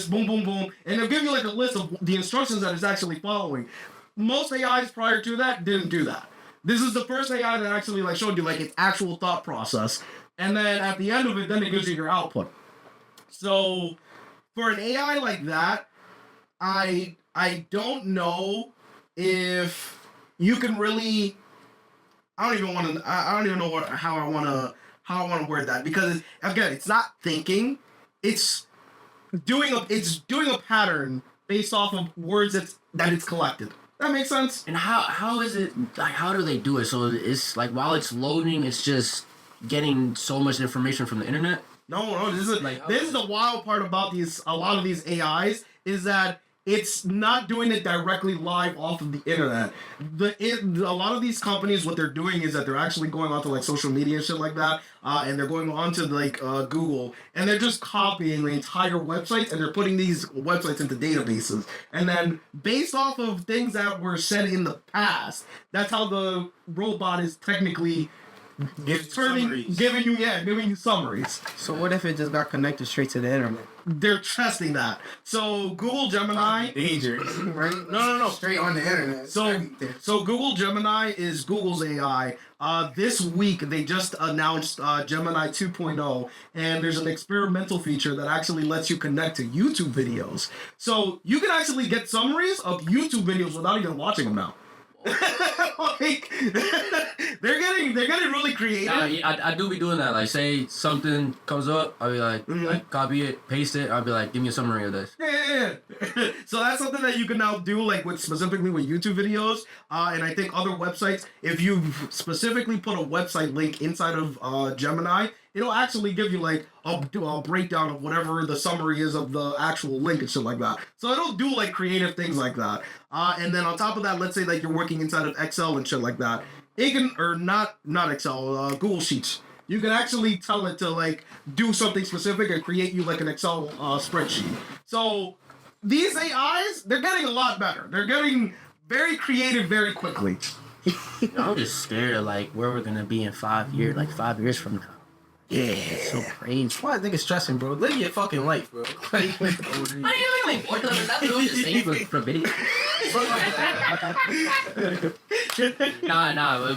boom, boom, boom, and it'll give you like a list of the instructions that it's actually following. Most AIs prior to that didn't do that. This is the first AI that actually like showed you like its actual thought process, and then at the end of it, then it gives you your output. So for an AI like that, I don't know if you can really, I don't even know how I want to word that, because again, it's not thinking, it's doing a pattern based off of words that it's collected. That makes sense. And how is it like? How do they do it? So it's like while it's loading, it's just getting so much information from the internet. No, this is the wild part about a lot of these AIs is that it's not doing it directly live off of the internet. A lot of these companies, what they're doing is that they're actually going onto like social media and shit like that, and they're going onto like Google, and they're just copying the entire websites, and they're putting these websites into databases. And then based off of things that were said in the past, that's how the robot is technically giving you summaries. So what if it just got connected straight to the internet? they're testing that. So Google Gemini. Dangerous, right? No. Straight on the internet. So Google Gemini is Google's AI. This week they just announced Gemini 2.0, and there's an experimental feature that actually lets you connect to YouTube videos. So you can actually get summaries of YouTube videos without even watching them now. Like, they're getting really creative. I do be doing that. Like, say something comes up, I'll be like, copy it, paste it. I'll be like, give me a summary of this. Yeah. So that's something that you can now do, like specifically with YouTube videos, and I think other websites. If you specifically put a website link inside of Gemini, it'll actually give you like a breakdown of whatever the summary is of the actual link and shit like that. So it'll do like creative things like that. And then on top of that, let's say like you're working inside of Excel and shit like that. It can, or not Excel, Google Sheets. You can actually tell it to like do something specific and create you like an Excel spreadsheet. So these AIs, they're getting a lot better. They're getting very creative very quickly. I'm just scared of like where we're gonna be in 5 years, like 5 years from now. Yeah. It's so crazy. Why I think it's stressing, bro. Live your fucking life, bro. Why do you think like that's what I'm just saying for video?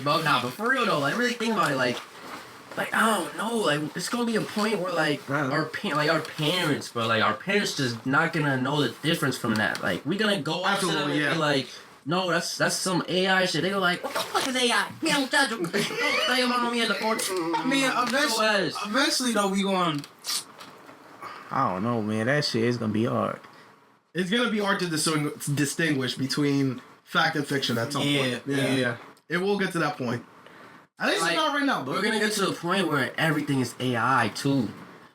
But for real though, like really think about it, like I don't know, like it's gonna be a point where like our parents, bro, like our parents just not gonna know the difference from that. Like we're gonna go out to them and be like, no, that's some AI shit. They go like, what the fuck is AI? Me don't judge them. Don't say about me in the court. I mean, eventually though, we going. I don't know, man. That shit is gonna be hard. It's gonna be hard to distinguish between fact and fiction at some point. Yeah. It will get to that point. At least it's not right now, but we're gonna get to the point where everything is AI too.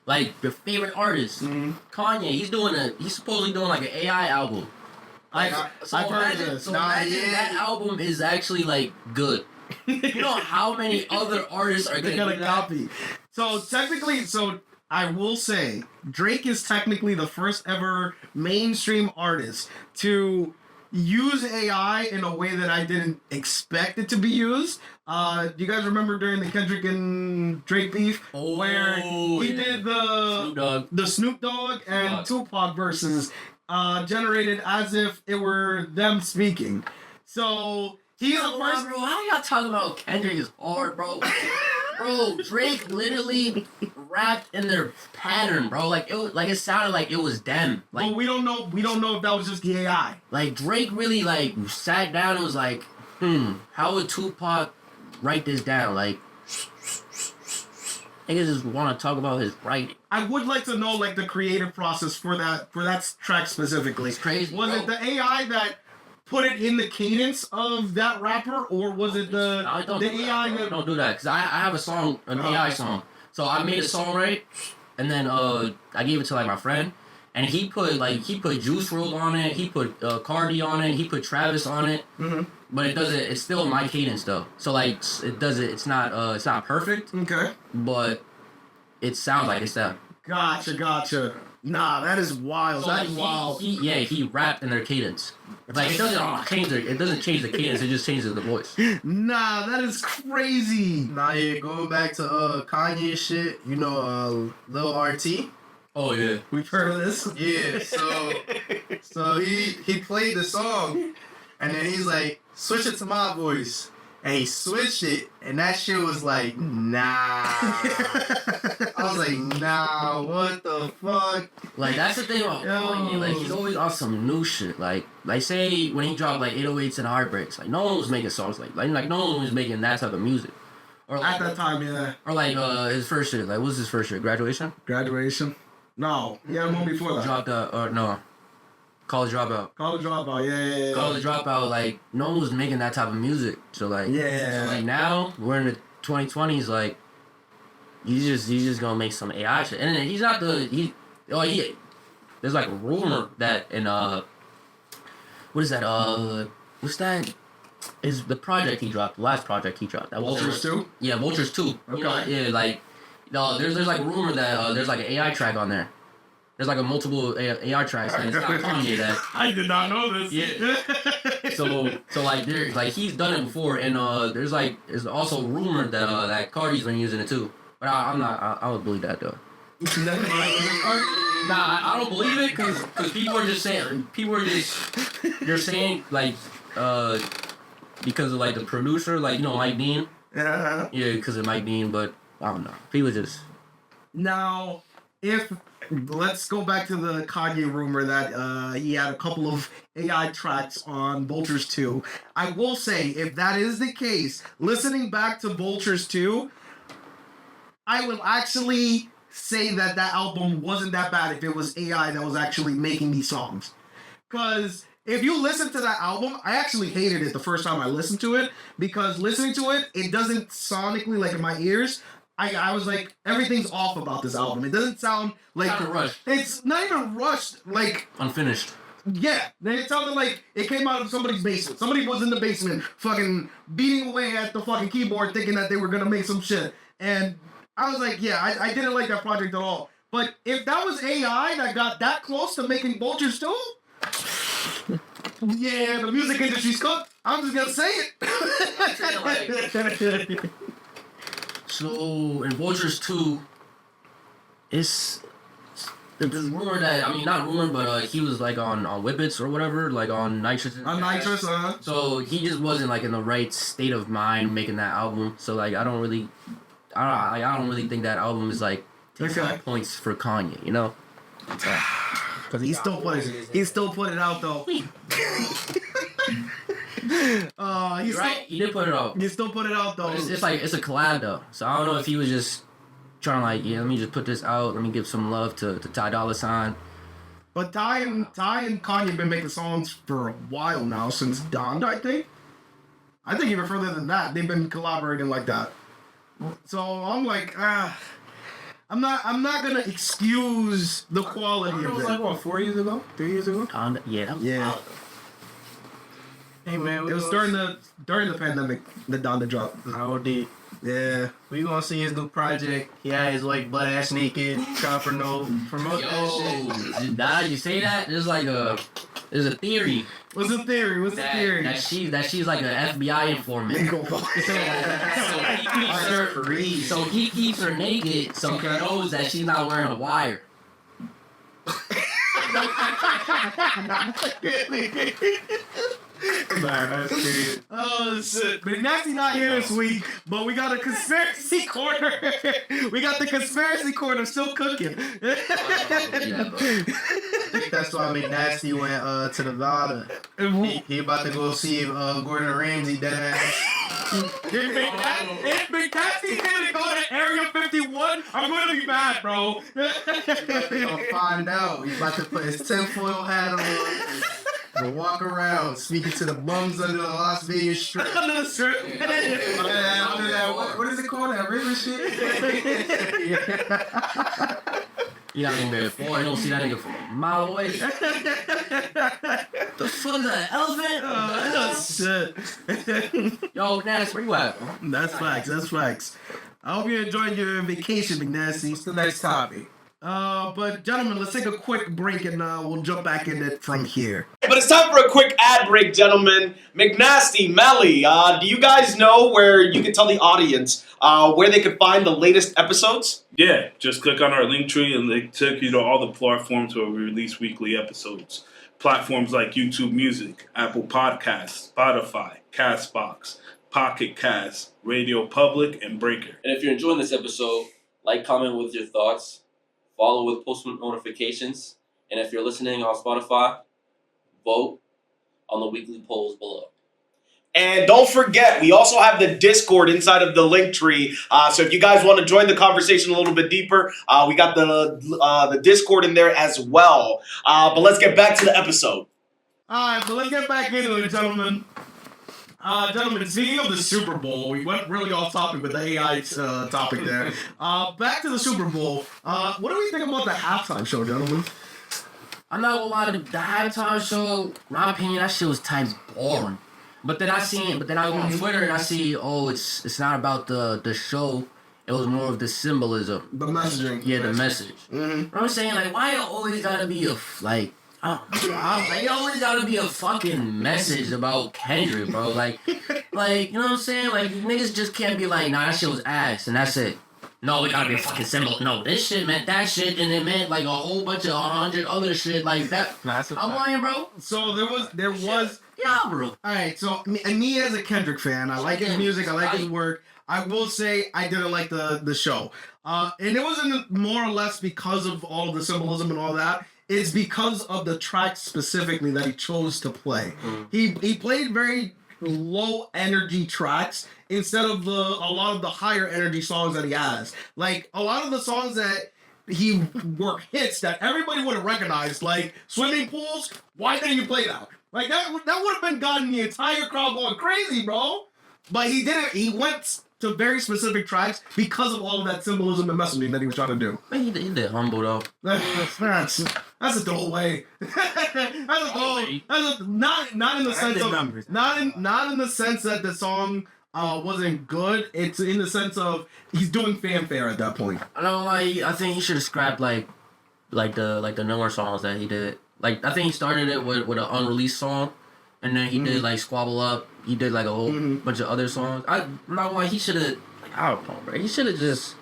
Like your favorite artist, Kanye, he's supposedly doing like an AI album. Like, I've heard this. Imagine that album is actually like good. You know how many other artists are gonna copy? So technically, I will say Drake is technically the first ever mainstream artist to use AI in a way that I didn't expect it to be used. Do you guys remember during the Kendrick and Drake beef where he did the Snoop Dogg and Tupac verses generated as if it were them speaking. So he's the first. Bro, how y'all talking about Kendrick is hard, bro? Bro, Drake literally rapped in their pattern, bro. Like it sounded like it was them. Like, but we don't know if that was just the AI. Like Drake really like sat down and was like, how would Tupac write this down? Like, niggas just want to talk about his writing. I would like to know like the creative process for that track specifically. It's crazy. Was it the AI that put it in the cadence of that rapper, or was it the AI that... Don't do that, because I have a song, an AI song. So I made a song, right? And then I gave it to like my friend, and he put Juice WRLD on it, he put Cardi on it, he put Travis on it. But it doesn't. It's still my cadence though. So like it's not perfect. Okay. But it sounds like it's them. Gotcha. Nah, that is wild. So That's like, wild. He rapped in their cadence. Like it doesn't change the cadence. It just changes the voice. Nah, that is crazy. Nah, yeah, going back to Kanye shit. You know, Lil RT. Oh yeah, we've heard of this. Yeah, so he played the song, and then he's like, switch it to my voice. And he switched it, and that shit was like, nah. I was like, nah, what the fuck? Like, that's the thing about Kanye. Like, he's always on some new shit. Like say, when he dropped, like, 808s and Heartbreaks, like, no one was making songs like no one was making that type of music. Or like, at that time, yeah. Or, like, his first shit. Like, what was his first shit? Graduation? No. Yeah, one before that. Dropped no. College Dropout, yeah. College Dropout, like, no one was making that type of music. So, like, now, we're in the 2020s, like, you just gonna make some AI shit. And then he's not there's, like, a rumor that in, what is that, what's that? Is the project he dropped, the last project he dropped. That Vultures 2? Yeah, Vultures 2. Okay. You know, yeah, like, there's like, a rumor that, there's, like, an AI track on there. There's like a multiple AI tracks, and it's not Kanye that. I did not know this. Yeah. so like he's done it before, and there's also rumored that that Cardi's been using it too. But I would believe that though. Nah, I don't believe it because people are just saying they're saying like because of like the producer, like Mike Dean. Yeah. Yeah, because of Mike Dean, but I don't know. People just Now, let's go back to the Kanye rumor that he had a couple of AI tracks on Vultures 2. I will say, if that is the case, listening back to Vultures 2, I will actually say that album wasn't that bad if it was AI that was actually making these songs. Because if you listen to that album, I actually hated it the first time I listened to it, because listening to it, it doesn't sonically, like in my ears, I was like, everything's off about this album. It doesn't sound like... Kinda rushed. It's not even rushed, like... unfinished. Yeah, it sounded like it came out of somebody's basement. Somebody was in the basement fucking beating away at the fucking keyboard thinking that they were gonna make some shit. And I was like, yeah, I didn't like that project at all. But if that was AI that got that close to making Vultures 2, yeah, the music industry's cooked. I'm just gonna say it. So in Vultures 2, there's rumor that not rumor, but he was like on Whippets or whatever, like on Nitrous. On Nitrous, So he just wasn't like in the right state of mind making that album. So like I don't really think that album is like Okay. points for Kanye, you know? Because he still put it out though. You're right. He did put it out. He still put it out though. It's a collab though, so I don't know if he was just trying to like, let me just put this out. Let me give some love to Ty Dolla $ign. But Ty and Kanye have been making songs for a while now, since Donda, I think. I think even further than that, they've been collaborating like that. So I'm like, I'm not gonna excuse the quality It of was it. like, what, 4 years ago? 3 years ago? Donda, yeah, that was Yeah. wild. Hey, man. It was during the pandemic that Donda dropped. How did? Yeah. We gonna see his new project. He had his like butt ass naked, trying to promote that shit. Now you say that, there's a theory What's the theory? What's the theory? that she's like an FBI informant. So he keeps her naked so he knows that she's not wearing a wire. Oh shit! McNasty not here this week, but we got a conspiracy corner. We got the conspiracy corner still cooking. Yeah, bro. That's why McNasty went to Nevada. He about to go see if Gordon Ramsay dead ass. If McNasty didn't go to Area 51, I'm gonna be mad, bro. Gonna find out. He's about to put his tinfoil hat on and walk around speaking to the bums under the Las Vegas Strip. Under the strip. What is it called? That river shit? You not even before, you don't see that nigga from a mile away. The fuck is that, elephant? Shit. Yo, Nas, where you at? That's facts. That's facts. I hope you're enjoying your vacation, McNasty. What's the next topic? But gentlemen, let's take a quick break and we'll jump back in it from here. But it's time for a quick ad break, gentlemen. McNasty, Melly, do you guys know where you can tell the audience where they can find the latest episodes? Yeah, just click on our link tree and they take you to all the platforms where we release weekly episodes. Platforms like YouTube Music, Apple Podcasts, Spotify, Castbox, Pocket Cast, Radio Public, and Breaker. And if you're enjoying this episode, like, comment with your thoughts, follow with post notifications, and if you're listening on Spotify, vote on the weekly polls below. And don't forget, we also have the Discord inside of the link tree. So if you guys want to join the conversation a little bit deeper, we got the Discord in there as well. But let's get back to the episode. Alright, but let's get back into it, gentlemen. Gentlemen, speaking of the Super Bowl, we went really off topic with the AI topic there. Back to the Super Bowl. What do we think about the halftime show, gentlemen? I'm not gonna lie, the halftime show, my opinion, that shit was times boring. But then I go on Twitter and I see, it's not about the show. It was more of the symbolism. The messaging. Yeah, the message. Mm-hmm. I'm saying, like, why it always gotta be it always gotta be a fucking message about Kendrick, bro. Like, you know what I'm saying? Like, niggas just can't be like, nah, that shit was ass, and that's it. no, it gotta be a fucking symbol. No, this shit meant that shit, and it meant like a whole bunch of 100 other shit like that. Nah, that's a I'm fact. lying, bro. So there was. Yeah, bro. All right. So me as a Kendrick fan, I like his music. I like his work. I will say I didn't like the show, and it wasn't more or less because of all of the symbolism and all that. It's because of the tracks specifically that he chose to play. He played very low energy tracks instead of a lot of the higher energy songs that he has. Like a lot of the songs that he were hits that everybody would have recognized, like swimming pools. Why didn't you play that? Like that would have been gotten the entire crowd going crazy, bro. But he didn't. He went to very specific tracks because of all of that symbolism and messaging that he was trying to do. Man, he did humble though. That's a throwaway. Not in the sense of numbers. not in the sense that the song wasn't good. It's in the sense of he's doing fanfare at that point. I don't like. I think he should have scrapped like the newer songs that he did. Like I think he started it with an unreleased song, and then he did like Squabble Up. He did like a whole bunch of other songs. I'm not like he should have. I don't know, bro. He should have just.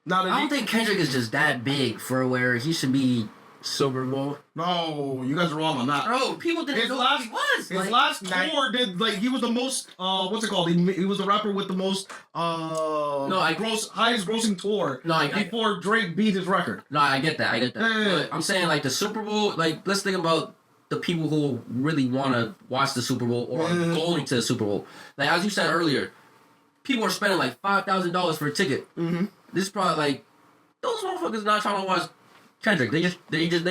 Not I don't think Kendrick is just that big for where he should be. Super Bowl. No, you guys are wrong on that. Bro, people didn't know who he was. His Like, last tour did like he was the most what's it called? He was the rapper with the most highest grossing tour. No, before Drake beat his record. No, I get that. Yeah. But I'm saying like the Super Bowl. Like let's think about the people who really want to watch the Super Bowl or are going to the Super Bowl. Like as you said earlier, people are spending like $5,000 for a ticket. Mm-hmm. This is probably like those motherfuckers not trying to watch Kendrick. They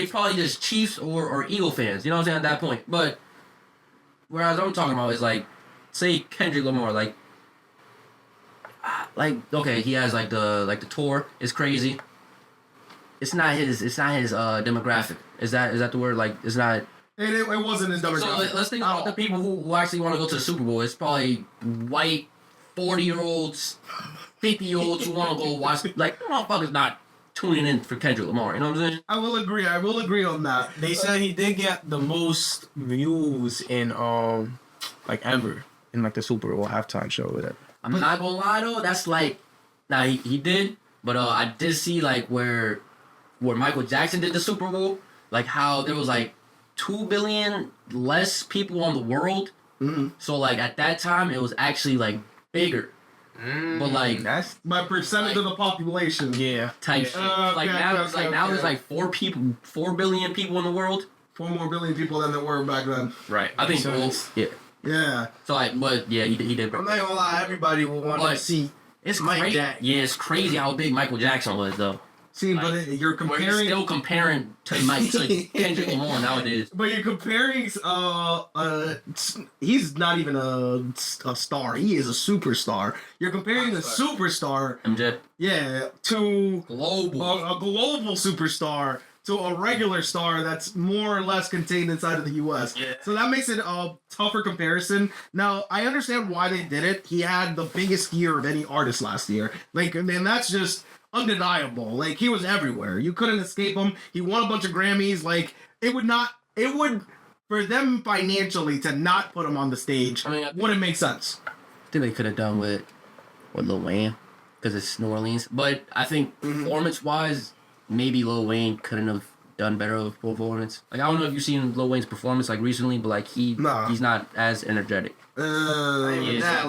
probably just Chiefs or Eagle fans. You know what I'm saying at that point. But whereas I'm talking about is like, say Kendrick Lamar, like okay, he has like the tour is crazy. It's not his demographic. Is that the word? Like it's not. It wasn't his demographic. So let's think about the people who actually want to go to the Super Bowl. It's probably white 40-year-olds, 50-year-olds who want to go watch. Like motherfuckers not tuning in for Kendrick Lamar. You know what I'm saying? I will agree on that. They said he did get the most views in like ever in like the Super Bowl halftime show with it. I'm not gonna lie though. That's like, now he did, but I did see like where Michael Jackson did the Super Bowl, like how there was like 2 billion less people on the world. Mm-hmm. So like at that time it was actually like bigger. But like that's my percentage of the population. Yeah. Type shit. Like now there's like 4 billion people in the world. 4 more billion people than there were back then. Right. I think yeah. Yeah. So like, but yeah, he did. I'm not gonna lie, everybody will want to see. It's Mike crazy. Jackson. Yeah, it's crazy how big Michael Jackson was though. See, like, but you're We're comparing. still comparing to Kendrick Lamar nowadays. But you're comparing. He's not even a star. He is a superstar. You're comparing a superstar. MJ. Yeah, to Global. a global superstar to a regular star that's more or less contained inside of the U.S. Yeah. So that makes it a tougher comparison. Now, I understand why they did it. He had the biggest year of any artist last year. Like, and that's just undeniable. Like, he was everywhere. You couldn't escape him. He won a bunch of Grammys. Like, it would, for them financially to not put him on the stage, wouldn't make sense. I think they could have done with Lil Wayne because it's New Orleans. But I think performance-wise, maybe Lil Wayne couldn't have done better with performance. Like, I don't know if you've seen Lil Wayne's performance like recently, but like he's not as energetic. The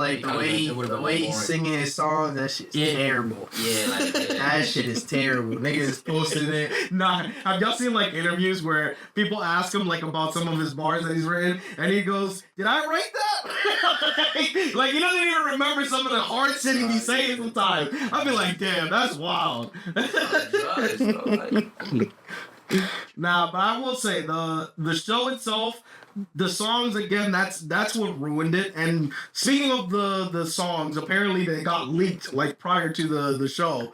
way he's singing his songs, that shit's terrible. Yeah, like that shit is terrible. Niggas is posting it. Nah, have y'all seen like interviews where people ask him like about some of his bars that he's written, and he goes, "Did I write that?" Like he doesn't even remember some of the hard shit he be saying sometimes. I'd be like, "Damn, that's wild." Nah, but I will say the show itself, the songs again, that's what ruined it. And speaking of the songs, apparently they got leaked like prior to the show.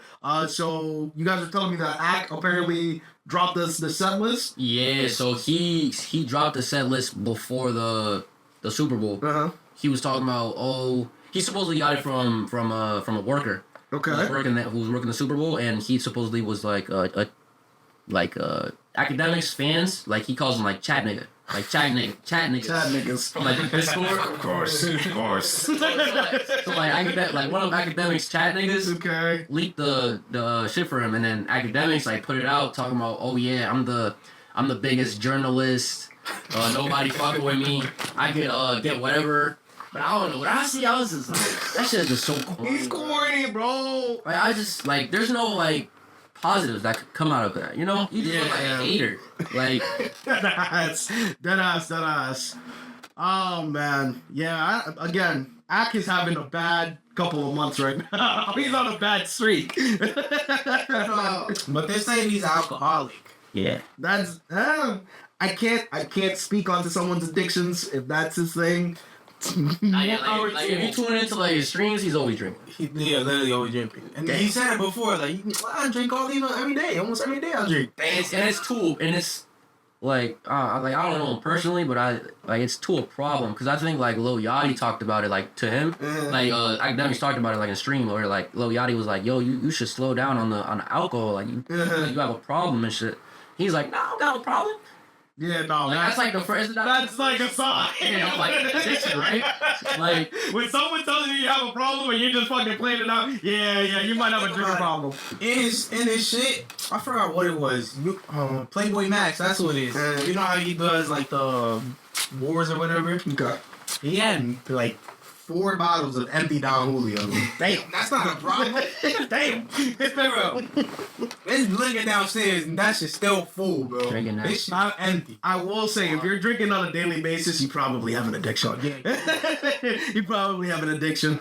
So you guys are telling me that Ak apparently dropped the set list? Yeah, so he dropped the set list before the Super Bowl. Uh-huh. He was talking about he supposedly got it from a worker. Okay. Who was working the Super Bowl, and he supposedly was like Akademiks fans, like he calls them like chat nigga. like chat niggas. Chat niggas. From like the Discord. Of course. So like one of Akademiks chat niggas Okay. leaked the shit for him, and then Akademiks like put it out talking about, oh yeah, I'm the biggest journalist. Nobody fucking with me. I could get whatever. But I don't know. When I see, I was just like, that shit is just so corny. He's corny, bro. Like I just like, there's no like positives that could come out of that. You know, you just look like a hater. Like That ass. Oh man, yeah. Again, Ak is having a bad couple of months right now. He's on a bad streak. But they're saying he's alcoholic. yeah. That's I can't speak onto someone's addictions if that's his thing. Like if you tune into like his streams, he's always drinking. Yeah, literally always drinking. And he said it before, like, I drink every day. Almost every day I drink. And it's like I don't know him personally, but it's to a problem because I think like Lil Yachty talked about it like to him, like Akademiks talked about it like in a stream where like Lil Yachty was like, yo, you should slow down on the alcohol, like you have a problem and shit. He's like, no, I don't got a problem. Yeah, no, Like, that's like the first. that's like a sign. You know, like addiction, right? Like When someone tells you you have a problem and you're just fucking playing it out, yeah, you might have a drinking problem. In his shit, I forgot what it was. Playboy Max, that's what it is. You know how he does like the wars or whatever? Okay. He had like 4 bottles of empty Don Julio. Damn. That's not a problem. Damn. Bro, it's looking downstairs and that shit's still full, bro. Drinking that. This shit not empty. I will say, if you're drinking on a daily basis, you probably have an addiction. You probably have an addiction.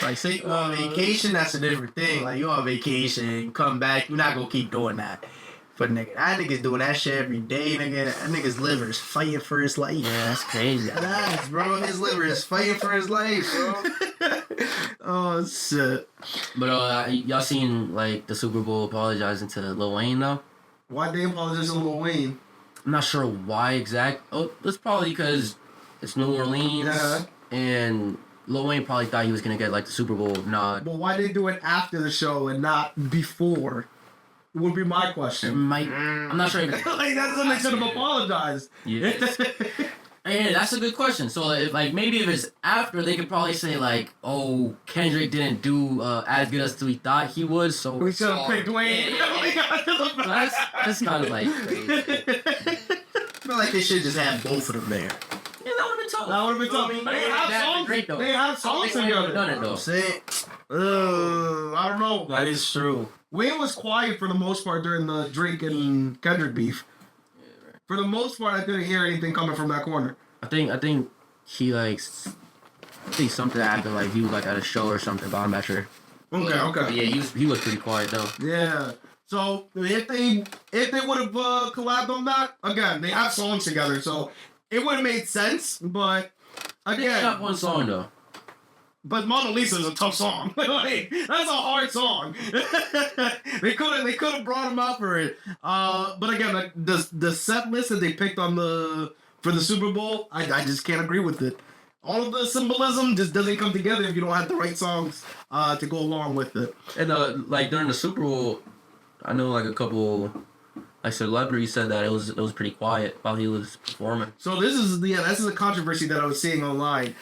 Like, say you on vacation, that's a different thing. Like, you on vacation, you come back, you're not gonna keep doing that. But nigga, that nigga's doing that shit every day, nigga. That nigga's liver is fighting for his life. yeah, that's crazy. Yes, bro. His liver is fighting for his life, bro. Oh shit. But y'all seen like the Super Bowl apologizing to Lil Wayne though? Why they apologize to Lil Wayne? I'm not sure why exact. Oh, it's probably because it's New Orleans Yeah. and Lil Wayne probably thought he was gonna get like the Super Bowl nod. But why they do it after the show and not before? Would be my It question. might. I'm not sure. If Like that's when they should have apologized. yeah. Yeah, that's a good question. So, if, like, maybe if it's after, they could probably say, like, oh, Kendrick didn't do as good as we thought he would, so... We should have picked Wayne. So that's kind of, like, crazy. I feel like they should just have both of them there. Yeah, that would have been tough. That would have been tough. But They have that'd be songs. great, though. They have songs They would've done together. it, though. Say I don't know. that is true. Wayne was quiet for the most part during the Drake and Kendrick beef. For the most part, I didn't hear anything coming from that corner. I think he, like... I think something happened, like, he was, like, at a show or something, but I'm not sure. Okay. But yeah, he was pretty quiet, though. Yeah. So if they would have collabed on that, again, they have songs together, so it would have made sense. But They again, got one song, though. but Mona Lisa is a tough song. Like, that's a hard song. they could have brought him out for it. But again, like, the set list that they picked on for the Super Bowl, I just can't agree with it. All of the symbolism just doesn't come together if you don't have the right songs to go along with it. And like during the Super Bowl, I know like a couple like celebrities said that it was pretty quiet while he was performing. So this is a controversy that I was seeing online,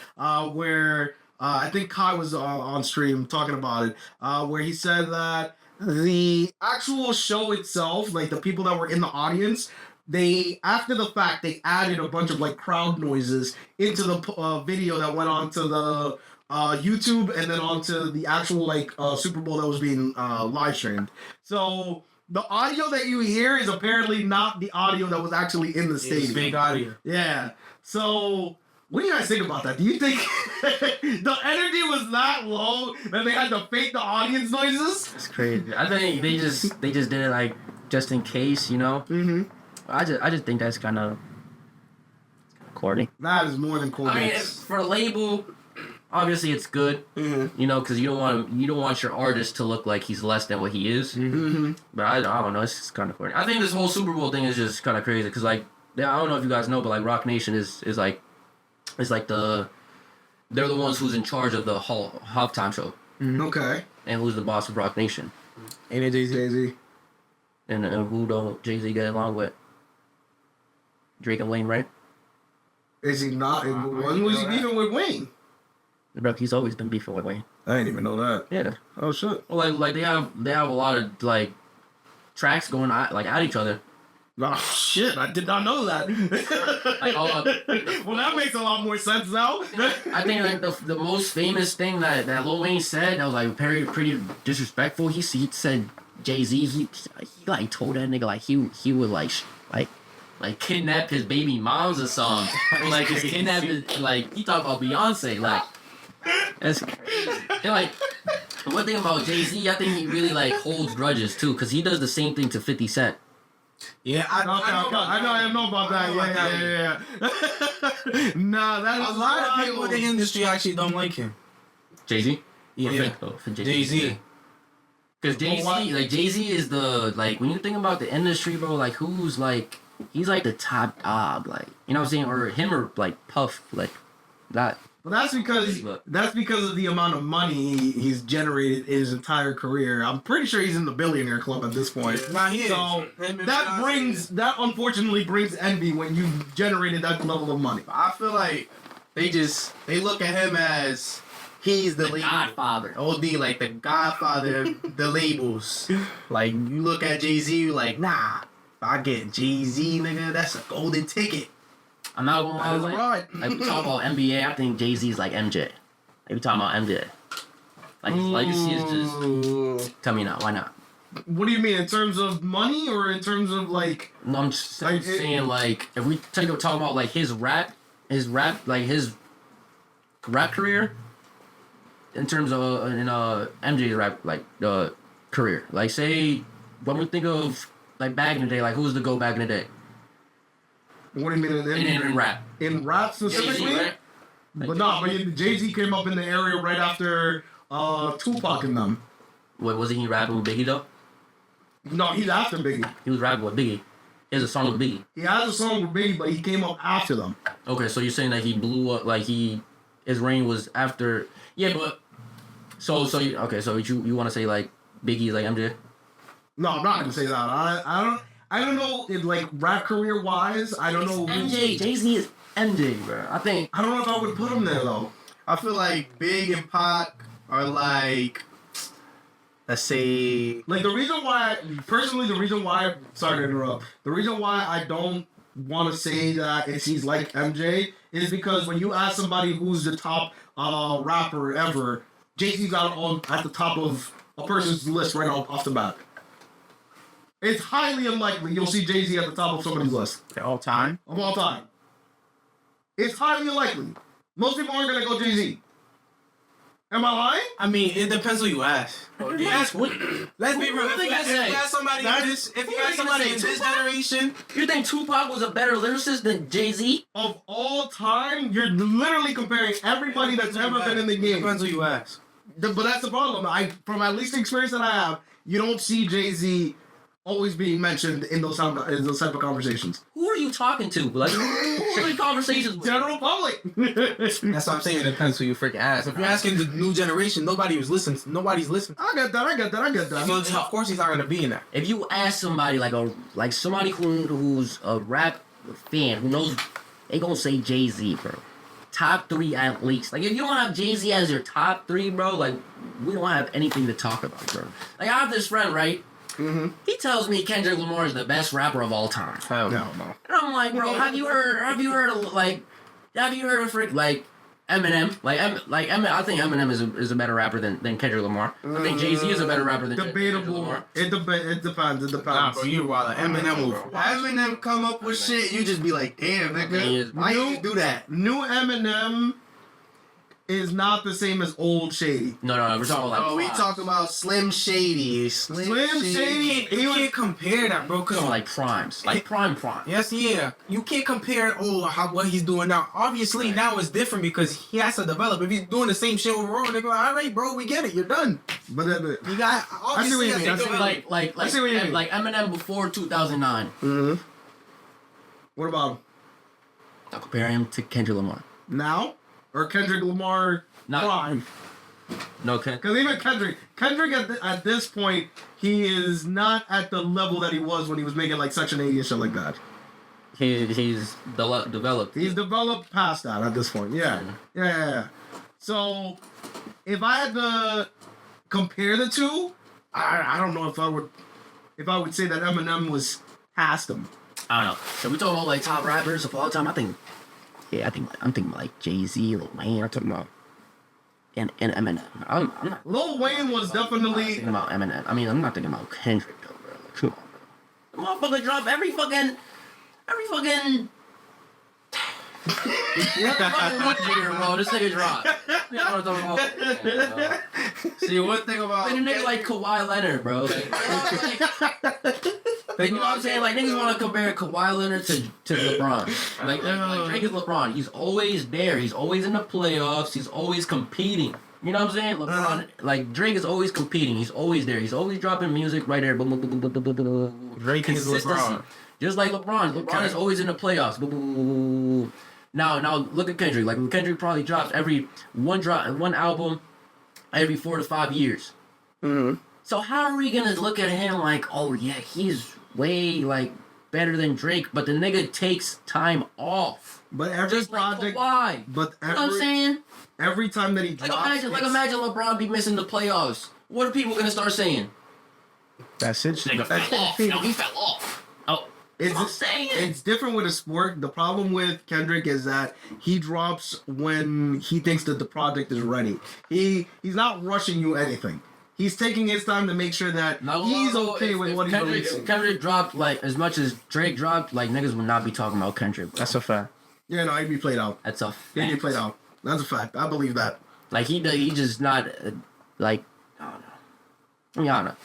where I think Kai was on stream talking about it, where he said that the actual show itself, like the people that were in the audience, they after the fact they added a bunch of like crowd noises into the video that went onto the YouTube and then onto the actual like Super Bowl that was being live streamed. So the audio that you hear is apparently not the audio that was actually in the stadium. It's fake audio. Yeah. So what do you guys think about that? Do you think the energy was that low that they had to fake the audience noises? It's crazy. I think they just did it like just in case, you know. Mm-hmm. I just think that's kind of corny. That is more than cool. I mean, for a label, obviously it's good, Mm-hmm. you know, because you don't want your artist to look like he's less than what he is. Mm-hmm. But I don't know. It's just kind of corny. I think this whole Super Bowl thing is just kind of crazy because like I don't know if you guys know, but like Rock Nation is like they're the ones who's in charge of the halftime show Okay. and who's the boss of Rock Nation Ain't it Jay-Z? Jay-Z. and who don't Jay-Z get along with. Drake and Wayne, right? Is he not? When was he beefing with Wayne? Bro, he's always been beefing with Wayne. I didn't even know that. Yeah. Oh shit. Well, like they have a lot of like tracks going at each other. Oh shit! I did not know that. Like Well, that makes a lot more sense now. I think like the most famous thing that Lil Wayne said that was like pretty disrespectful. He said Jay-Z. He like told that nigga like he would like kidnap his baby moms or something. Like his kidnap his, like he talked about Beyonce like. That's and like one thing about Jay-Z, I think he really like holds grudges too, cause he does the same thing to 50 Cent. Yeah, I know about that. Yeah. Nah, that is a lot of people in the industry actually don't like him. Jay-Z? Yeah. For Jay-Z. Because Jay-Z is the, like, when you think about the industry, bro, like, who's, like, he's, like, the top dog, like, you know what I'm saying? Or him or, like, Puff, like, that. But that's because of the amount of money he's generated in his entire career. I'm pretty sure he's in the billionaire club at this point. Nah, he is. So that unfortunately brings envy when you've generated that level of money. I feel like they look at him as he's the label. Godfather. OD, like the godfather of the labels. Like you look at Jay-Z, you like, nah, if I get Jay-Z, nigga, that's a golden ticket. I'm not gonna lie, like we talk about NBA, I think Jay-Z's like MJ. Like we talking about MJ. Like legacy is just, tell me now, why not? What do you mean, in terms of money or in terms of like? No, I'm just saying like if we talk about like his rap career, in terms of MJ's rap like career. Like say when we think of like back in the day, like who was the GOAT back in the day? What do you mean in rap? In rap specifically? Jay-Z, right? But Jay-Z came up in the area right after Tupac and them. Wait, wasn't he rapping with Biggie though? No, he's after Biggie. He was rapping with Biggie. He has a song with Biggie. He has a song with Biggie, but he came up after them. Okay, so you're saying that he blew up, like his reign was after. Yeah, but so you want to say like Biggie is like MJ? No, I'm not gonna say that. I don't know if like rap career wise. I don't know. MJ, Jay-Z is MJ, bro. I don't know if I would put him there though. I feel like Big and Pac are like, let's say, like the reason why sorry to interrupt. The reason why I don't want to say that he's like MJ is because when you ask somebody who's the top rapper ever, Jay-Z's got at the top of a person's list right off the bat. It's highly unlikely you'll see Jay-Z at the top of somebody's list. of all time. Of all time. It's highly unlikely. Most people aren't going to go Jay-Z. Am I lying? I mean, it depends who you ask. Let's be real. If you ask somebody in this generation, you think Tupac was a better lyricist than Jay-Z? Of all time, you're literally comparing everybody that's ever been in the game. Depends who you ask. But that's the problem. From at least the experience that I have, you don't see Jay-Z always being mentioned in those type of conversations. Who are you talking to? Like, who are you conversations with? General public. That's what I'm saying. It depends who you freaking ask. If you're asking the new generation, nobody's listening. I get that. So of course he's not gonna be in that. If you ask somebody like somebody who's a rap fan who knows, they gonna say Jay-Z, bro. Top 3 at least. Like if you don't have Jay-Z as your top 3, bro, like we don't have anything to talk about, bro. Like I have this friend, right? Mm-hmm. He tells me Kendrick Lamar is the best rapper of all time. Hell no. And I'm like, bro, have you heard of Eminem? I think Eminem is a better rapper than Kendrick Lamar. I think Jay-Z is a better rapper than Kendrick Lamar. It depends. Nah, bro, you wild. Eminem come up with shit, you just be like, damn, nigga, why you do that? New Eminem is not the same as old Shady. No, we're talking about we talking about Slim Shady. Slim Shady. You can't compare that, bro. Cause like primes, like prime. Yes, yeah. You can't compare what he's doing now. Obviously, now it's different because he has to develop. If he's doing the same shit overall, they're like, all right, bro, we get it. You're done. But you got. I see what you mean. Like Eminem before 2009. Mm-hmm. What about him? I'll compare him to Kendrick Lamar. Now? Or Kendrick Lamar prime? No, because even Kendrick at this point, he is not at the level that he was when he was making like Section 80 and shit like that. He's developed. He's developed past that at this point. Yeah. So, if I had to compare the two, I don't know if I would say that Eminem was past him. I don't know. So we talking about like top rappers of all time. I'm thinking like Jay-Z, Lil Wayne. I'm talking about and Eminem. I'm not. Lil Wayne was definitely thinking about Eminem. I mean, I'm not thinking about Kendrick though, bro. Like, come on, bro. The motherfucker drop every fucking. What year, bro? This nigga dropped. You know what I'm talking about? See, one thing about Like, a nigga like Kawhi Leonard, bro. Like, you know what I'm saying? Like, niggas want to compare Kawhi Leonard to LeBron. Like Drake is LeBron. He's always there. He's always in the playoffs. He's always competing. You know what I'm saying? LeBron, like, Drake is always competing. He's always there. He's always dropping music right there. Drake is LeBron. Just like LeBron. LeBron is always in the playoffs. Now look at Kendrick. Like, Kendrick probably drops one album every 4 to 5 years. Mm-hmm. So how are we gonna look at him like, oh yeah, he's way like better than Drake, but the nigga takes time off. But every Just project, like Kawhi. but You know what I'm saying? every time that he Like drops, imagine LeBron be missing the playoffs. What are people gonna start saying? That's it. Nigga fell off. No, he fell off. Oh, that's what I'm saying. It's different with a sport. The problem with Kendrick is that he drops when he thinks that the project is ready. He's not rushing you anything. He's taking his time to make sure that he's okay with what he's releasing. Kendrick dropped like as much as Drake dropped, like niggas would not be talking about Kendrick. Bro. That's a fact. Yeah, no, he'd be played out. That's a He'd be fact. played out. That's a fact. I believe that. Like he just not like I don't know. Yeah, I don't know.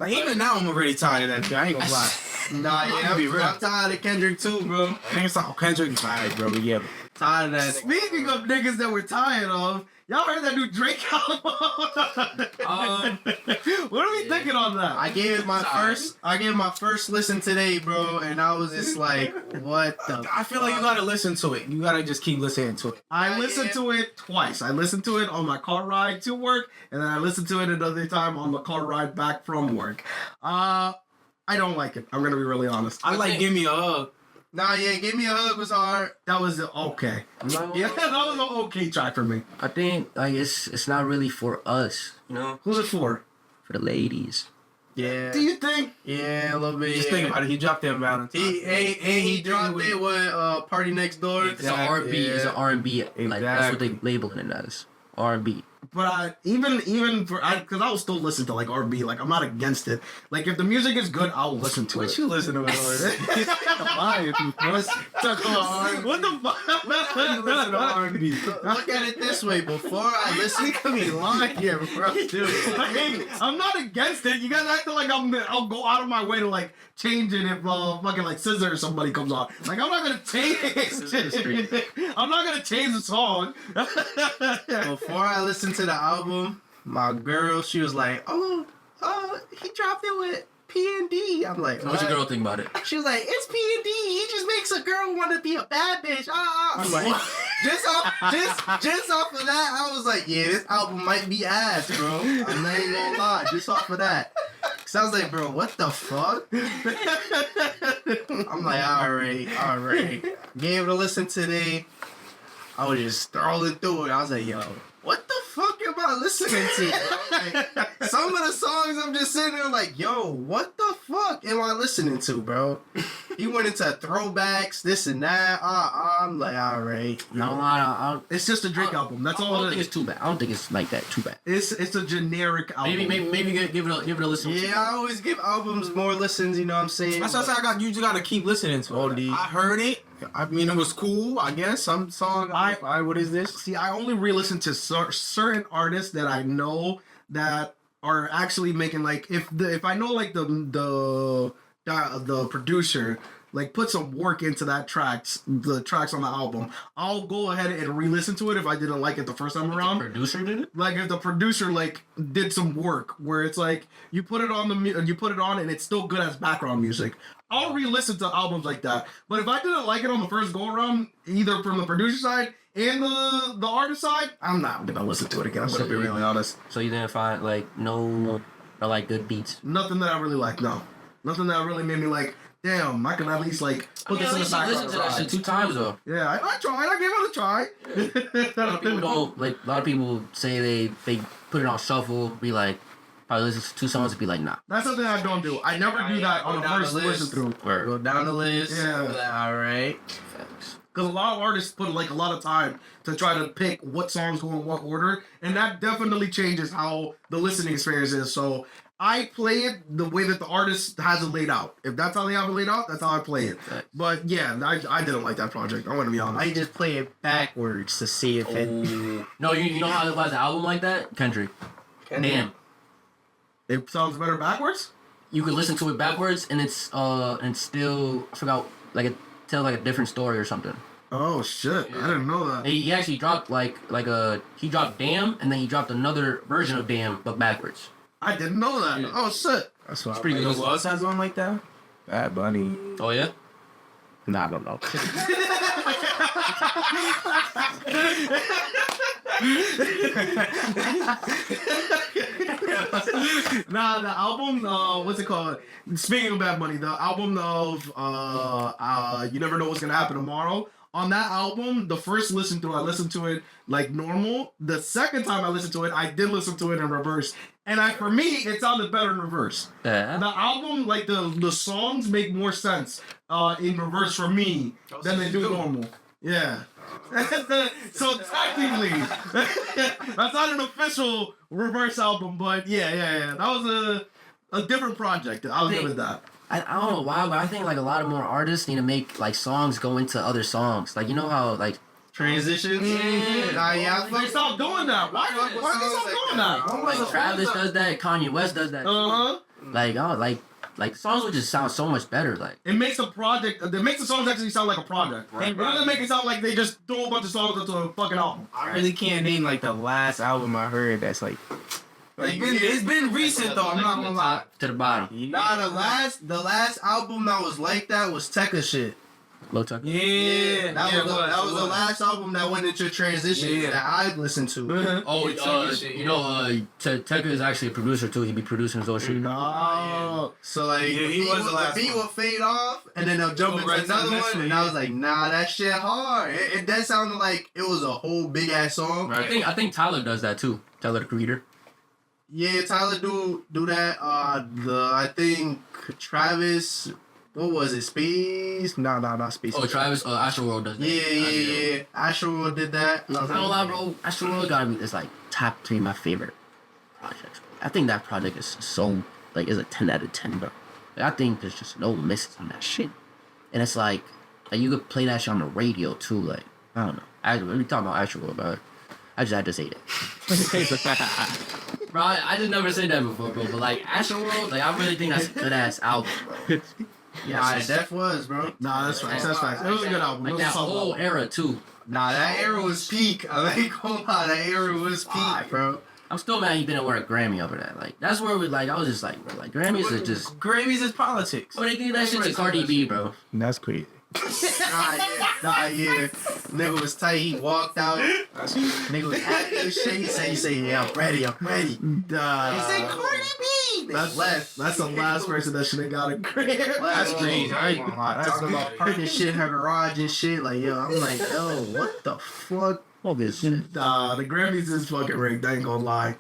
Like even now, I'm already tired of that shit. I ain't gonna lie. Nah, yeah, I'll be real. I'm tired of Kendrick too, bro. Niggas talk Kendrick is alright, bro. But yeah, Tired of that. Speaking of niggas that we're tired of, y'all heard that new Drake album? What are we thinking on that? I gave it my first listen today, bro, and I was just like, what the I feel like you gotta listen to it. You gotta just keep listening to it. I listened to it twice. I listened to it on my car ride to work, and then I listened to it another time on the car ride back from work. I don't like it. I'm gonna be really honest. I like Give Me a Hug. Nah, yeah, Give Me a Hug was hard. That was okay. Yeah, that was an okay track for me. I think like it's not really for us, you know, Who's it for? for the ladies. Yeah. Do you think? Yeah, a little bit. Just think about it. He dropped that Valentine. He dropped it with Party Next Door. It's an R&B. Yeah. It's an R&B. Like that's what they Exactly. labeling it as. R&B. But even for because I will still listen to like R&B. Like I'm not against it. Like if the music is good, I'll listen to it. What you listen to? What the fuck? Listen to R&B. Look at it this way. Before I listen to me lying here, bro. Dude. Hey, I'm not against it. You guys acting like I'll go out of my way to like change it if fucking like Scissor or somebody comes on. Like I'm not gonna change it. I'm not gonna change the song. Before I listened to the album, my girl, she was like, oh, he dropped it with P&D. I'm like, What's your girl think about it? She was like, it's P&D. He just makes a girl want to be a bad bitch. I'm like, just off of that, I was like, yeah, this album might be ass, bro. I'm not even gonna lie. Just off of that. Cause I was like, bro, what the fuck? I'm like, all right. Gave it a listen today. I was just scrolling through it. I was like, yo, what the fuck am I listening to? Like, some of the songs I'm just sitting there like, yo, what the fuck am I listening to, bro? He went into throwbacks, this and that. I'm like, all right. No, I don't. It's just a Drake album. That's I all don't it think is. it's too bad. I don't think it's like that too bad. It's a generic album. Maybe give it a listen. Yeah, I always give albums more listens, you know what I'm saying? That's what I said. You just gotta keep listening to it. I heard it. I mean, it was cool. I guess some song. What is this? See, I only re-listen to certain artists that I know that are actually making like if I know like the producer like put some work into the tracks on the album, I'll go ahead and re-listen to it if I didn't like it the first time around. The producer did it. Like if the producer like did some work where it's like you put it on and it's still good as background music, I'll re-listen to albums like that. But if I didn't like it on the first go around, either from the producer side and the artist side, I'm not gonna listen to it again. I'm gonna be really honest. So you didn't find like no like good beats. Nothing that I really like. No, nothing that really made me like. damn, I can at least like put this in the background. Listen to that shit 2 times though. Yeah, I tried. I gave it a try. A lot of people don't like. A lot of people say they put it on shuffle. Be like, probably listen to 2 songs and be like, nah. That's something I don't do. I never do that on the first listen through. Go down the list. Yeah. All right. Because a lot of artists put like a lot of time to try to pick what songs go in what order, and that definitely changes how the listening experience is. So I play it the way that the artist has it laid out. If that's how they have it laid out, that's how I play it. But yeah, I didn't like that project. I'm gonna be honest. I just play it backwards to see if it. No, you know how it was an album like that? Kendrick. Damn. It sounds better backwards. You could listen to it backwards and it's still, I forgot, like it tells like a different story or something. Oh shit! I didn't know that. He actually dropped he dropped Damn and then he dropped another version of Damn but backwards. I didn't know that. Yeah. Oh shit! That's what. pretty good. Who else has one like that? Bad Bunny. Oh yeah? Nah, I don't know. Nah, the album, what's it called? Speaking of Bad Bunny, the album of You Never Know What's Gonna Happen Tomorrow. On that album, the first listen through, I listened to it like normal. The second time I listened to it, I did listen to it in reverse. And for me, it sounded better in reverse. Yeah. The album, like the songs make more sense in reverse for me than they do normal. Yeah. So technically, that's not an official reverse album, but yeah. That was a different project. I'll give it that. I don't know why, but I think like a lot of more artists need to make like songs go into other songs. Like you know how like Transitions. Yeah. They stop doing that. Why they stop doing that? like Travis does that, Kanye West does that. Like like songs would just sound so much better. Like It makes a project. It makes the songs actually sound like a project. Right. It doesn't make it sound like they just throw a bunch of songs into a fucking album. I really can't name like the last album I heard that's like. It's been recent though. I'm not gonna lie. to the bottom. Nah, the last album that was like that was Tekka shit. Low Tuck. Yeah, That was the last album that went into transition that I listened to. Oh, Tekka is actually a producer too. He be producing his own shit. No. So like he was the last beat one. would fade off and then they'll jump into right to the another next one, one, and I was like, nah, that shit hard. That sounded like it was a whole big ass song. I think Tyler does that too. Tyler the Creator. Yeah, Tyler do that. I think Travis, what was it? Space? No, not Space. Oh, Travis, Astroworld does that. Yeah. Astroworld did that. I don't lie, bro. Astroworld gotta be it's like top 3 of my favorite projects. I think that project is so like is a 10 out of 10, bro. Like, I think there's just no misses on that shit, and it's like you could play that shit on the radio too. Like I don't know. When we talk about Astroworld, bro, I just had to say that. Bro, I just never said that before, bro. But like Astroworld, like I really think that's a good ass album, bro. Yeah, Def was, bro. Nah, that's facts. That's facts. It was a good album. It Like was a that solid whole album. era too. Nah, that era was peak. I ain't gonna lie, that era was peak, bro. I'm still mad he didn't wear a Grammy over that. Like that's where we like I was just like, bro, like Grammys are just. Grammys is politics. Oh, they did that shit to Cardi B, bro. That's crazy. Nah, yeah. Nigga was tight. He walked out. Nigga was acting shit. He said, yeah, I'm ready. He said, Cardi B. That's left. That's the last person that should have got a Grammy. That's crazy. I ain't gonna lie. That's Talking about parking shit in her garage and shit. Like, yo, I'm like, yo, what the fuck? Oh, this shit. Nah, the Grammys is fucking rigged. I ain't gonna lie.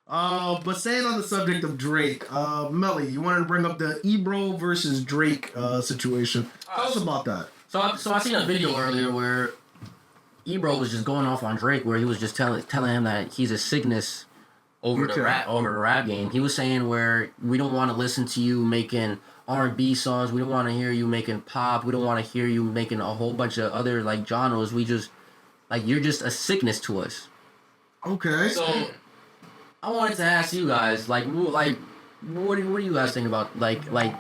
But staying on the subject of Drake, Melly, you wanted to bring up the Ebro versus Drake situation. Tell us about that. So I seen a video earlier where Ebro was just going off on Drake, where he was just telling him that he's a sickness over the rap game. He was saying where we don't want to listen to you making R&B songs. We don't want to hear you making pop. We don't want to hear you making a whole bunch of other like genres. We just like you're just a sickness to us. Okay. So I wanted to ask you guys what do you guys think about like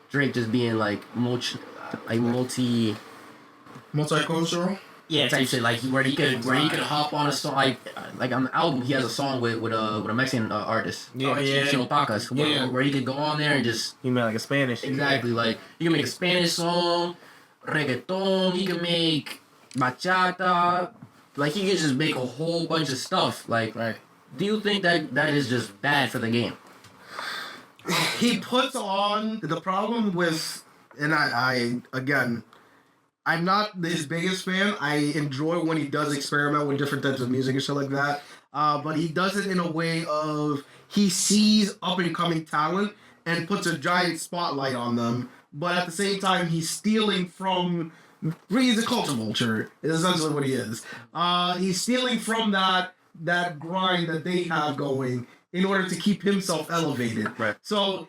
Drake just being like Multicultural? yeah type shit like where he could hop on a song like on the album he has a song with a Mexican artist Chino Pacas where he could go on there and just You mean like a Spanish? exactly like you can make a Spanish song, reggaeton, he can make bachata, like he could just make a whole bunch of stuff like. Right. Do you think that is just bad for the game? He puts on the problem with and I again, I'm not his biggest fan. I enjoy when he does experiment with different types of music and shit like that. But he does it in a way of he sees up and coming talent and puts a giant spotlight on them. But at the same time, he's stealing from. He's a culture vulture. Is essentially what he is. He's stealing from that grind that they have going in order to keep himself elevated. Right. So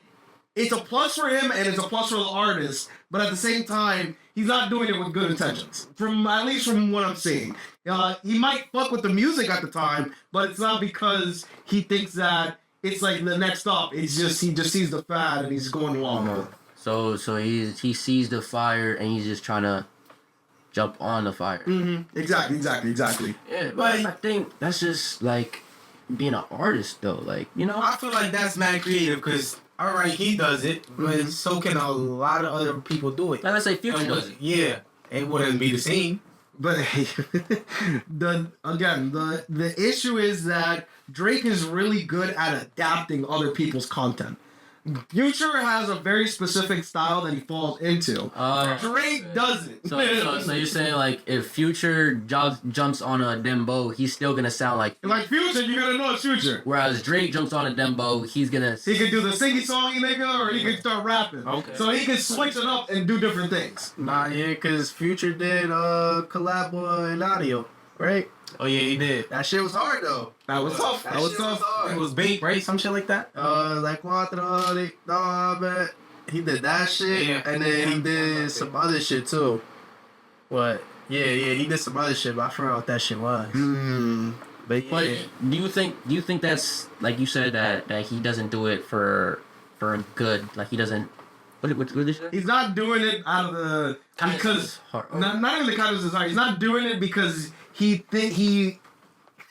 it's a plus for him and it's a plus for the artist, but at the same time, he's not doing it with good intentions. At least from what I'm seeing. He might fuck with the music at the time, but it's not because he thinks that it's like the next up. It's just he just sees the fad and he's going along with it. So he sees the fire and he's just trying to jump on the fire. Mm-hmm. Exactly. Yeah, but I think that's just like being an artist though. Like, you know, I feel like that's mad creative because alright, he does it, but so can a lot of other people do it. like, let's say Future does it. Yeah, it wouldn't be the same. But the issue is that Drake is really good at adapting other people's content. Future has a very specific style that he falls into. Drake doesn't. So you're saying like if Future jumps on a dembo, he's still gonna sound like Future, you're gonna know it's Future. Whereas Drake jumps on a dembo, he's gonna. He could do the singy-songy nigga, or he could start rapping. Okay. So he can switch it up and do different things. Nah, yeah, because Future did collab in audio, right? Oh yeah, he did. That shit was hard though. That was tough. That was shit tough. hard. It was bait, right? Some shit like that. Like Cuatro, no, man. He did that shit, Yeah. and then he did some other shit too. What? Yeah, he did some other shit, but I forgot what that shit was. But But yeah. do you think that's like you said that he doesn't do it for good? Like he doesn't. What did you say? He's not doing it out of the because not even the kind of desire. He's not doing it because he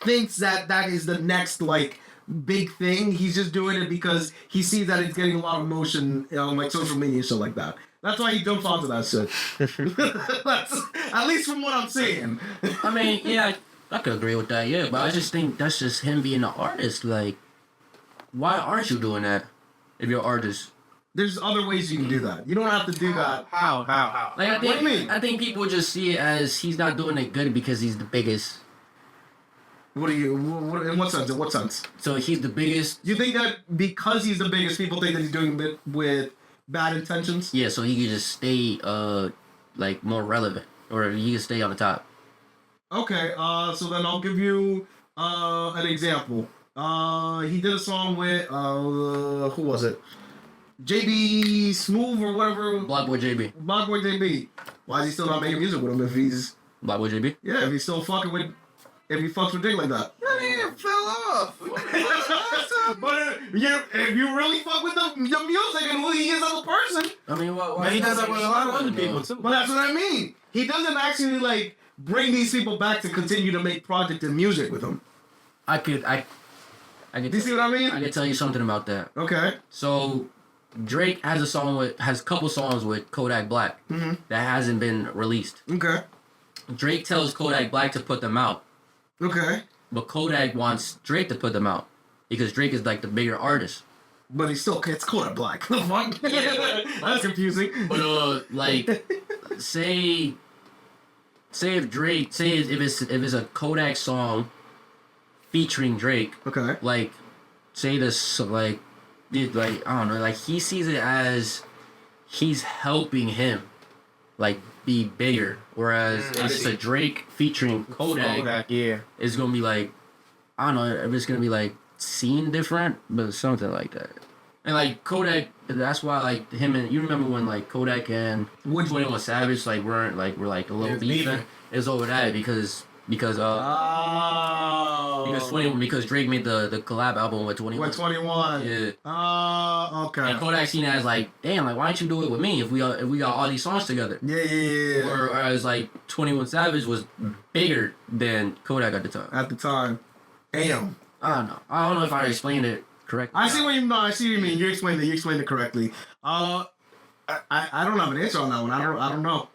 thinks that is the next like big thing. He's just doing it because he sees that it's getting a lot of motion on like social media and shit like that. That's why he jumps onto that shit. That's, at least from what I'm seeing. I mean, yeah, I could agree with that. Yeah, but I just think that's just him being an artist. Like, why aren't you doing that if you're an artist? There's other ways you can do that. You don't have to do that. How? Like, I think, What do you mean? I think people just see it as he's not doing it good because he's the biggest. What do you? In what sense? In what sense? So he's the biggest. You think that because he's the biggest, people think that he's doing it with bad intentions? Yeah, so he could just stay like more relevant, or he could stay on the top. Okay, so then I'll give you an example. He did a song with who was it? JB Smooth or whatever. Block Boy JB. Block Boy JB. Why is he still not making music with him if he's Block Boy JB. if he's still fucking with if he fucks with Drake like that? That nigga fell off. But if you really fuck with the music and who he is as a person, I mean, But he does that with a lot of other people too. but that's what I mean. He doesn't actually like bring these people back to continue to make project and music with him. I could. Do you see what I mean? I could tell you something about that. Okay. So Drake has a couple songs with Kodak Black that hasn't been released. Okay. Drake tells Kodak Black to put them out, Okay. but Kodak wants Drake to put them out because Drake is like the bigger artist. But he still gets Kodak Black. The fuck? That's confusing. But like, say if Drake, if it's a Kodak song featuring Drake, Okay. like say this like I don't know, like he sees it as he's helping him like be bigger, whereas if it's a Drake featuring Kodak, Yeah. it's gonna be like I don't know if it's gonna be like seen different, but something like that. And like Kodak, that's why like him and you remember when like Kodak and 21 Savage like were like a little Yeah, beefing. beefing. It's over that because Oh. because Drake made the collab album with 21. What 21? Yeah. Oh, okay. And Kodak seen it as like, damn, like why don't you do it with me if we got all these songs together? Yeah. Whereas like 21 Savage was bigger than Kodak at the time. At the time. Damn. I don't know. I don't know if I explained it correctly. I see what you mean. You explained it correctly. I don't have an answer on that one. I don't know.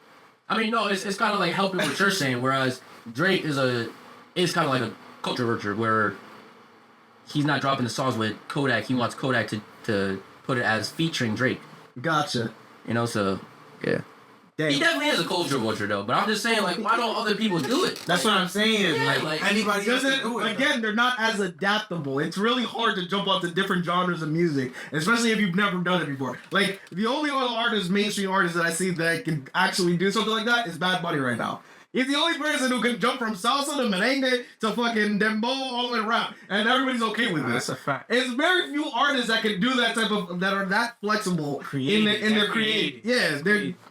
I mean, no, it's kind of like helping what you're saying. Whereas Drake is kind of like a culture vulture where he's not dropping the songs with Kodak. He wants Kodak to put it as featuring Drake. Gotcha. You know, so Yeah. Damn. He definitely is a culture vulture though, but I'm just saying, like, why don't other people do it? That's what I'm saying. Yeah, like like- anybody else can Doesn't do it. again? They're not as adaptable. It's really hard to jump onto different genres of music, especially if you've never done it before. Like the only other artist, mainstream artist that I see that can actually do something like that is Bad Bunny right now. He's the only person who can jump from salsa to merengue to fucking dembow all the way around, and everybody's okay with That's this. a fact. It's very few artists that can do that type of that are that flexible in their creative. Yeah,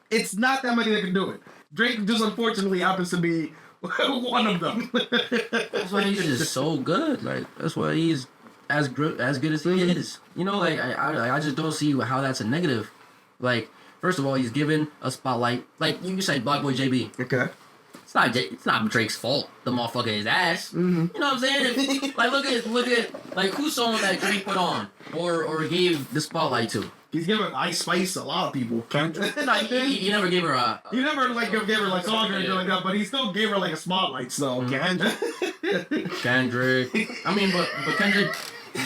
it's not that many that can do it. Drake just unfortunately happens to be one of them. That's why he's just so good. Like that's why he's as good as he is. You know, like I just don't see how that's a negative. Like first of all, he's given a spotlight. Like you can say Black Boy JB. Okay. It's not Drake's fault. The motherfucker is ass. Mm-hmm. You know what I'm saying? Like look at like who's someone that Drake put on or gave the spotlight to. He's given Ice Spice a lot of people. No, he never gave her a. He never like gave her like songs or anything like that, but he still gave her like a spotlight. So Kendrick. I mean, but Kendrick. I'm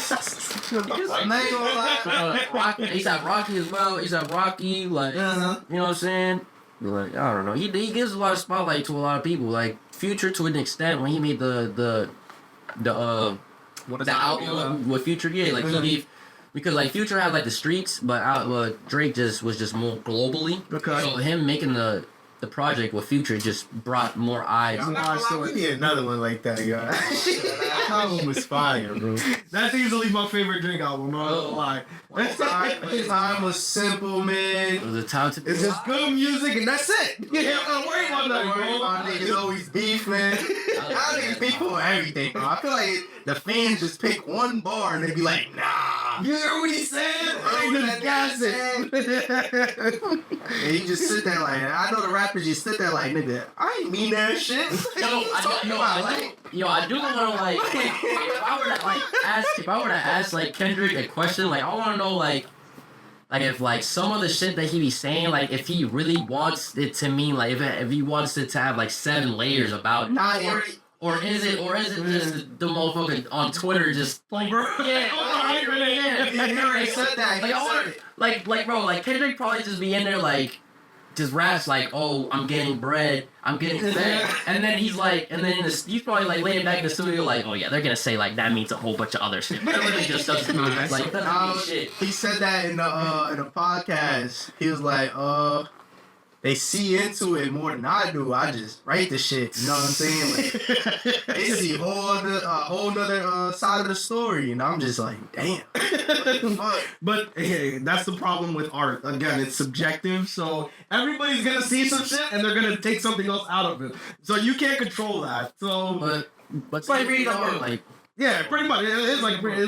not even gonna lie. Rocky, he's at Rocky as well. He's at Rocky, like you know what I'm saying. Like I don't know. He gives a lot of spotlight to a lot of people. Like Future to an extent when he made the album with Future. Yeah, like he gave. Because like Future had like the streets, but Drake was just more globally. Okay. So him making the project with Future just brought more eyes. We need another one like that, yo. That album was fire, bro. that's easily my favorite Drake album. I'm not gonna lie. Time was simple, man. It was a talented. It's just good music and that's it. Yeah, I'm worried about that, My bro. niggas always beef, man. Y'all niggas beef for everything, bro. I feel like the fans just pick one bar and they be like, nah. You hear what he said? Heard what that Gas nigga it. And you just sit there like, I know the rappers just sit there like, nigga, I ain't mean that shit. I do want to like if I were to ask like Kendrick a question, like I want to know like if like some of the shit that he be saying, like if he really wants it to mean like if he wants it to have like 7 layers about it. Or is it just the motherfucker on Twitter just like He already said that. like bro, like Kendrick probably just be in there like just raps like, oh, I'm getting bread, I'm getting fed, and then he's like, he's probably like laying back in the studio like, oh yeah, they're gonna say like that means a whole bunch of other shit. But it really just doesn't mean like that shit. He said that in the podcast. He was like, they see into it more than I do. I just write the shit. You know what I'm saying? Like, they see a whole other side of the story, and I'm just like, damn. But hey, that's the problem with art. Again, it's subjective, so everybody's gonna see some shit and they're gonna take something else out of it. So you can't control that. So, But like reading art, like yeah, pretty much. It's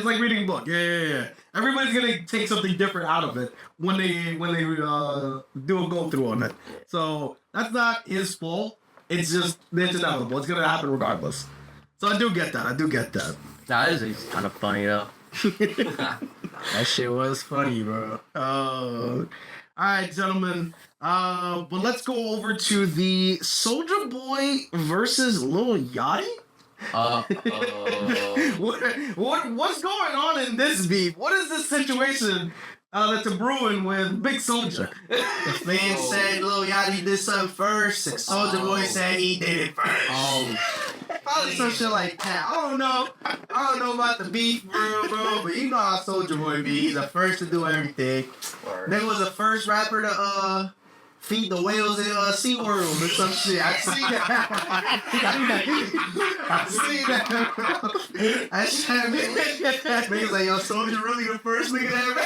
like reading a book. Yeah. Everybody's gonna take something different out of it when they do a go through on it. So that's not his fault. It's just it's inevitable. It's gonna happen regardless. So I do get that. that is kind of funny though. That shit was funny, bro. All right, gentlemen. But let's go over to the Soulja Boy versus Lil Yachty. What's going on in this beef? What is this situation that's a brewing with Big Soulja? The fans said Lil Yachty did something first, and Soulja Boy said he did it first. Probably some shit like that. I don't know about the beef, bro, but you know how Soulja Boy be. He's the first to do everything. Nigga was the first rapper to feed the whales in SeaWorld or some shit. I see that. I see that. Niggas like, yo, Soulja really the first nigga ever.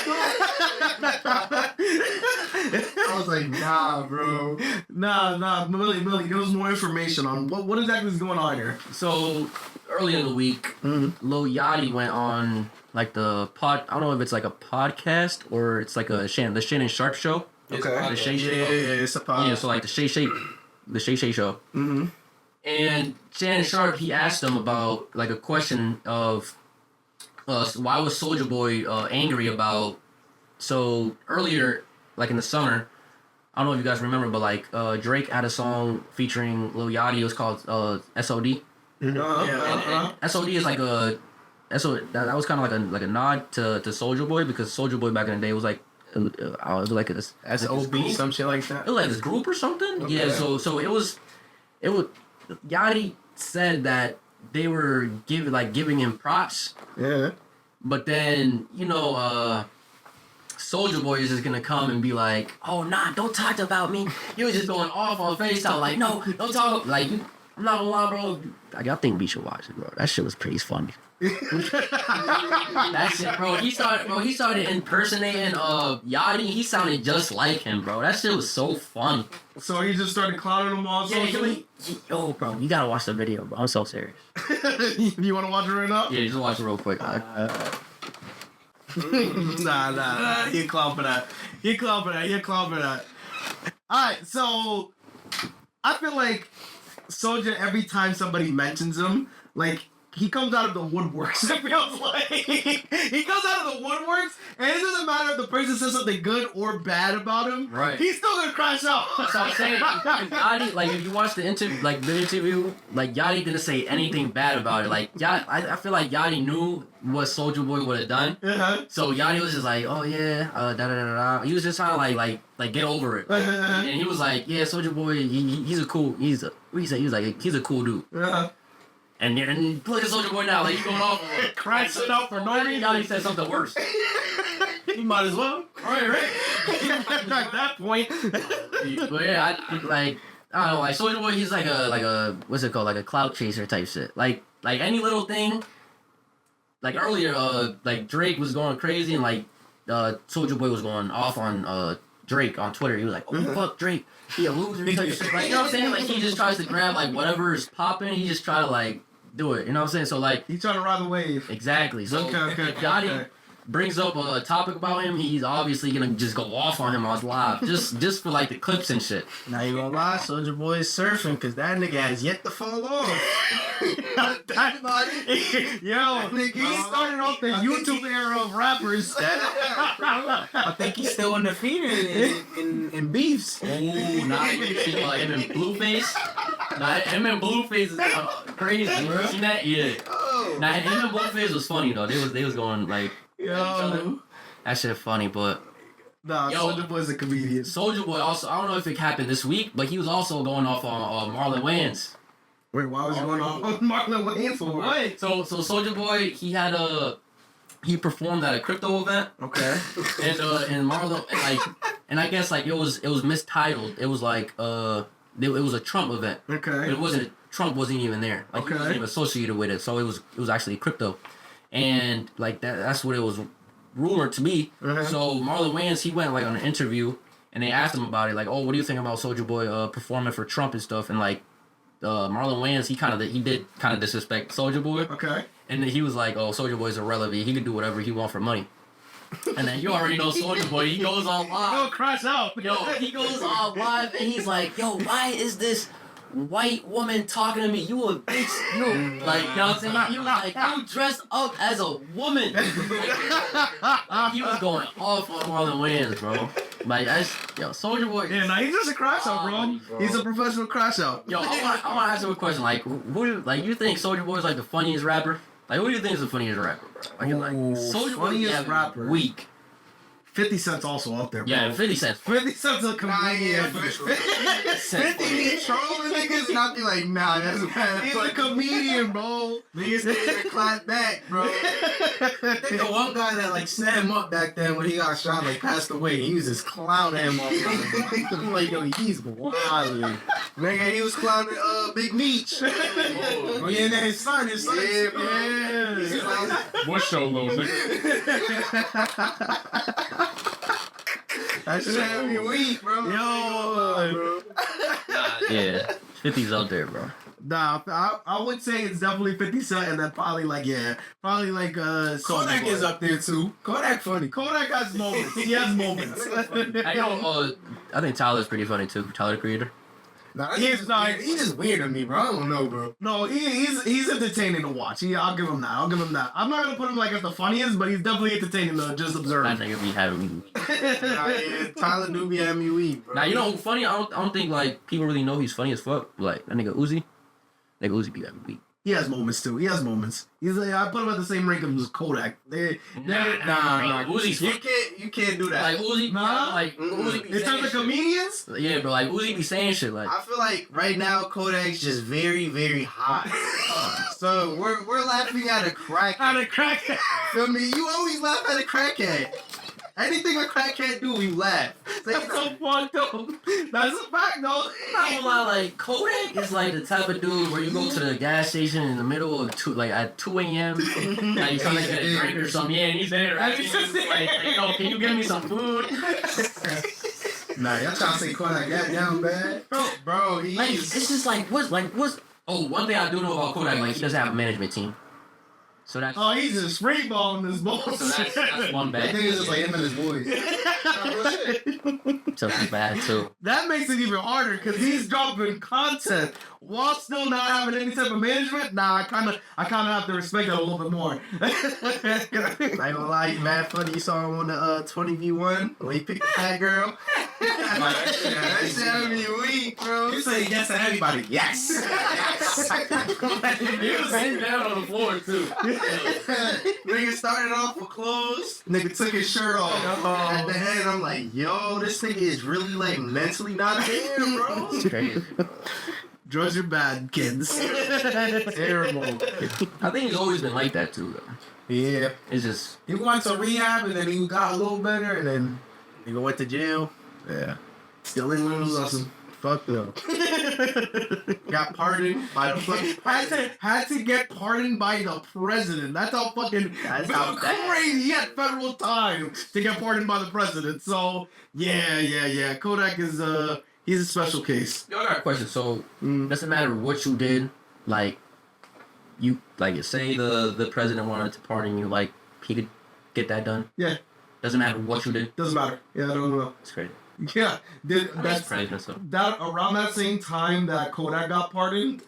I was like, nah, bro. Nah, Millie, give us more information on what exactly is going on here. So earlier in the week, Lil Yachty went on like the I don't know if it's like a podcast or it's like the Shannon Sharp show. Okay. The Shay It's a podcast. Yeah, so like the Shay Shay show. Mm-hmm. And Shannon Sharp, he asked him about like a question of why was Soulja Boy angry about. So earlier, like in the summer, I don't know if you guys remember, but like Drake had a song featuring Lil Yachty. It was called SOD. SOD is like a that was kind of like a nod to Soulja Boy because Soulja Boy back in the day was like was like a SOB, some shit like that. it was like this group or something. Okay. Yeah, so it was Yachty said that they were giving him props, Yeah. but then Soulja Boy is just gonna come and be like, oh nah, don't talk about me. He was just going off on FaceTime like, no, don't talk like I'm not gonna lie, bro. I think we should watch it, bro. That shit was pretty funny. That shit, bro. He started impersonating Yachty. He sounded just like him, bro. That shit was so funny. So he just started clowning him all socially? Yo, bro, you gotta watch the video, bro. I'm so serious. You want to watch it right now? Yeah, just watch it real quick. Nah. He clown for that. Alright, so I feel like Soulja, every time somebody mentions him, like, he comes out of the woodworks, it feels like. He comes out of the woodworks, and it doesn't matter if the person says something good or bad about him. Right. He's still gonna crash out. That's what I'm saying. Yachty, like, if you watch the interview, like, Yachty didn't say anything bad about it. Like, I feel like Yachty knew what Soulja Boy would have done. Uh-huh. So Yachty was just like, oh yeah, da da da da. He was just trying to like get over it. And he was like, yeah, Soulja Boy, he's a cool dude. Uh-huh. And look at Soulja Boy now, like he's going off, Crashing out for no reason. Yachty said something worse. You might as well. Right. At that point. But yeah, I don't know, like Soulja Boy, he's like a what's it called, like a clout chaser type shit. Like any little thing. Like earlier, like Drake was going crazy and like Soulja Boy was going off on Drake on Twitter. He was like, "Oh fuck Drake, he a loser." Type shit. Like, you know what I'm saying? Like he just tries to grab like whatever is popping. He just try to like do it. You know what I'm saying? So like He's trying to ride the wave. exactly. So if Yachty brings up a topic about him, he's obviously gonna just go off on him on his live, just for like the clips and shit. Now you gonna lie, Soulja Boy is surfing because that nigga has yet to fall off. He started off the YouTube era of rappers. I think he's still undefeated in beefs. Ooh, nah, you see like him and Blueface. Nah, him and Blueface is crazy, bro. Seen that? Yeah. Nah, him and Blueface was funny though. They was going like. Yo. That shit funny, but Nah, Soulja Boy's a comedian. Soulja Boy also, I don't know if it happened this week, but he was also going off on Marlon Wayans. Wait, why was he going on Marlon Wayans for what? So Soulja Boy, he performed at a crypto event. Okay. And Marlon and I guess like it was mistitled. It was like it was a Trump event. Okay. But it wasn't. Trump wasn't even there. Like he wasn't even associated with it. So it was actually crypto. And like that's what it was rumored to be. So Marlon Wayans, he went like on an interview and they asked him about it, like, oh, what do you think about Soulja Boy performing for Trump and stuff? And like Marlon Wayans, he did kind of disrespect Soulja Boy. Okay. And then he was like, oh, Soulja Boy's irrelevant. He can do whatever he want for money. And then you already know Soulja Boy, he goes on live. Oh, crash out. Yo, he goes on live and he's like, yo, why is this white woman talking to me? You a bitch. You like, you know what I'm saying? You like, you dressed up as a woman. He was going off on Marlon Wayans, bro. Like, Soulja Boy. Yeah, nah, he's just a crash out, bro. He's a professional crash out. Yo, I want to ask you a question. Like, you think Soulja Boy is like the funniest rapper? Like, who do you think is the funniest rapper, bro? Like Soulja Boy, funniest rapper. Weak. 50 Cent's also up there, bro. Yeah, 50 Cent. 50 Cent's a comedian. 50 be trolling niggas and I'll be like, nah, that's bad. He's a comedian, bro. Niggas didn't even clap back, bro. The one guy that like set him up back then when he got shot, like passed away. He was just clowning him up. I'm like, yo, he's wild. Nigga, he was clowning Big Meech. Oh yeah, and then his son. Yeah, bro. Yeah. What's your little nigga? That shit had me weak, bro. Yo. Yeah, 50's up there, bro. Nah, I would say it's definitely 50 Cent and then probably like Kodak is up there too. Kodak funny. Kodak has moments. He has moments. I know. I think Tyler's pretty funny too. Tyler the Creator. Nah, He's not- He just weird to me, bro. I don't know, bro. No, he's entertaining to watch. I'll give him that. I'm not gonna put him like as the funniest, but he's definitely entertaining to just observe. That nigga be having me. Nah, yeah, Tyler do be having me weak, bro. Now you know who's funny? I don't think like people really know he's funny as fuck. Like that nigga Uzi. Nigga Uzi be having me weak. he has moments too. He has moments. He's like, I put him at the same rank as Kodak. Nah, Uzi's You can't do that. like Uzi, Nah. like Uzi be In terms saying of shit. comedians, Yeah, bro, like Uzi be saying shit like. I feel like right now Kodak's just very, very hot. So we're laughing at a crack. out of crack. Feel me? You always laugh at a crackhead. Anything a crackhead do, we laugh. That's so fucked up. That's a fact, though. I'm gonna lie, like Kodak is like the type of dude where you go to the gas station in the middle of at 2 a.m. like you trying to get a drink or something, yeah, and he's there. Right? He's just like, yo, can you give me some food? Nah, y'all trying to say Kodak that down bad? Bro, Like it's just like what's. Oh, one thing I do know about Kodak, like he doesn't have a management team, so that's Oh, he's just free balling this bullshit. so that's one I bad. think it's just like him and his boys. So he's bad too. That makes it even harder because he's dropping content while still not having any type of management. Nah, I kind of have to respect that a little bit more. I ain't gonna lie, you mad funny. You saw him on the 20v1 when he picked the fat girl. That shit had me weak, bro. You say yes to everybody. Yes. He was sitting down on the floor too. Nigga started off with clothes. Nigga took his shirt off. At the end, I'm like, yo, this nigga is really like mentally not there, bro. It's crazy. Drugs are bad, kids. Terrible. I think he's always been like that too, though. Yeah. It's just He went to rehab and then he got a little better and then Nigga went to jail. Yeah. Still ain't learning his lesson. Fuck no. Got pardoned by the fucking Had to get pardoned by the president. That's how fucking That's how bad. crazy. He had federal time to get pardoned by the president. So yeah. Kodak is he's a special case. Yo, I got a question. So, doesn't matter what you did, like, you, like, say the president wanted to pardon you, like, he could get that done? Yeah. Doesn't matter what you did? Doesn't matter. Yeah, I don't know. It's crazy. Yeah, That's that's president, so. that around that same time that Kodak got pardoned.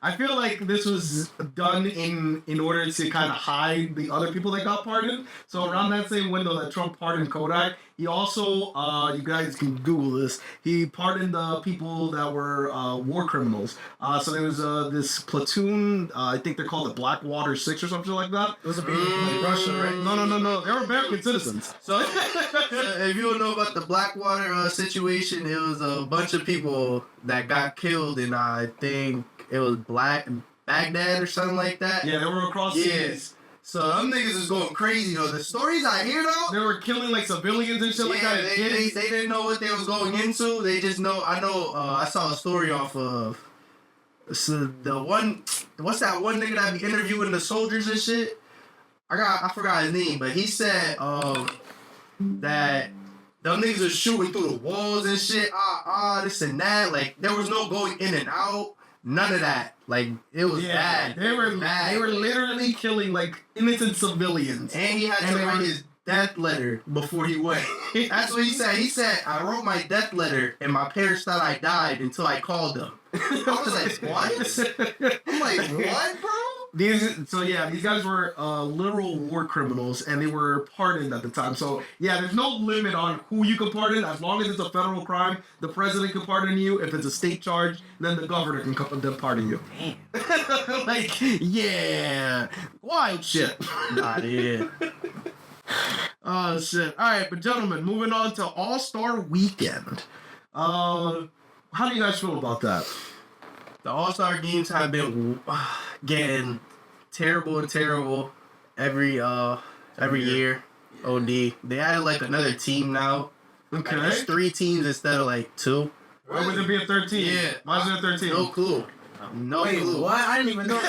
I feel like this was done in order to kind of hide the other people that got pardoned. So around that same window that Trump pardoned Kodak, he also, you guys can Google this, he pardoned the people that were war criminals. So there was this platoon, I think they're called the Blackwater 6 or something like that. it was a big like Russia, right? No. They were American citizens. So If you don't know about the Blackwater situation, it was a bunch of people that got killed in I think it was Baghdad or something like that. yeah, they were across Yes. So them niggas is going crazy though. The stories I hear though, They were killing like civilians and shit like that. they didn't know what they was going into. They just know. I know. I saw a story off of so the one. What's that one nigga that be interviewing the soldiers and shit? I forgot his name, but he said that them niggas was shooting through the walls and shit. This and that. Like there was no going in and out. None of that. Like it was bad. They were literally killing like innocent civilians. And he had And to they write were- his death letter before he went. That's what he said. He said, I wrote my death letter and my parents thought I died until I called them. I was like, what? I'm like, what, bro? These guys were literal war criminals, and they were pardoned at the time. So yeah, there's no limit on who you can pardon. As long as it's a federal crime, the president can pardon you. If it's a state charge, then the governor can pardon you. Damn. Like, yeah, wild shit. Nah, yeah. Oh shit! All right, but gentlemen, moving on to All-Star Weekend. How do you guys feel about that? The All-Star games have been getting terrible and terrible every year. OD. They added like another team now. Okay. Like, there's 3 teams instead of like 2. Why would there be a 13? Yeah. Why is there a 13? No clue. No Wait, clue. what? I didn't even know.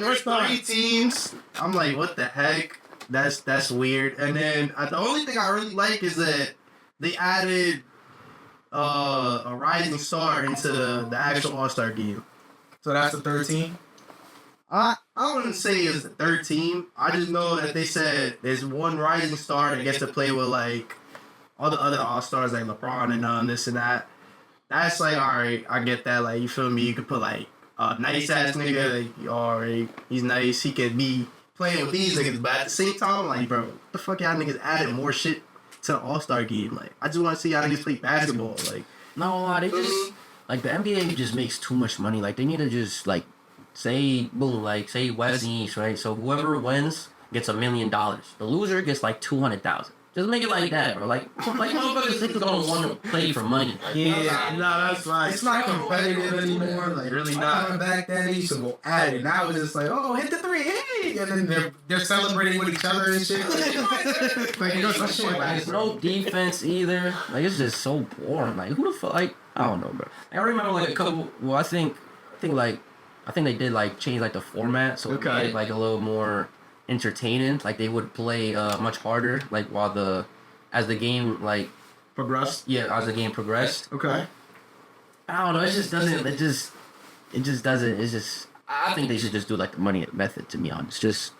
There's 3 teams. I'm like, what the heck? That's weird. And then the only thing I really like is that they added a rising star into the actual All-Star game. So that's the 13. I wouldn't say it's the 3rd team. I just know that they said there's one rising star that gets to play with like all the other All-Stars like LeBron and this and that. That's like, alright, I get that. Like, you feel me? You could put like a nice ass nigga, like, alright, he's nice. He could be playing with these niggas, but at the same time, I'm like, bro, what the fuck y'all niggas added more shit to the All-Star game? Like, I just want to see y'all niggas play basketball. Like, No, they just, like, the NBA just makes too much money. Like, they need to just, like, say boom, like say West and East, right? So whoever wins gets $1 million. The loser gets like 200,000. Just make it like that, bro. Like motherfuckers think don't want to play for money. Like, Yeah, that's fine. it's not competitive anymore. Like Really not. Back then, they used to go at it. Now it's just like, oh, hit the three, hey, and then they're celebrating with each other and shit. Like, you know, some shit like there's no defense either. Like it's just so boring. Like who the fuck? Like I don't know, bro. I remember like a couple. Well, I think they did like change like the format so it made it like a little more entertaining. Like they would play much harder. Like as the game like Progressed. yeah, as the game progressed. Okay. I don't know. It just doesn't. It just doesn't. It's just. I think they should just do like the money method. To be honest, just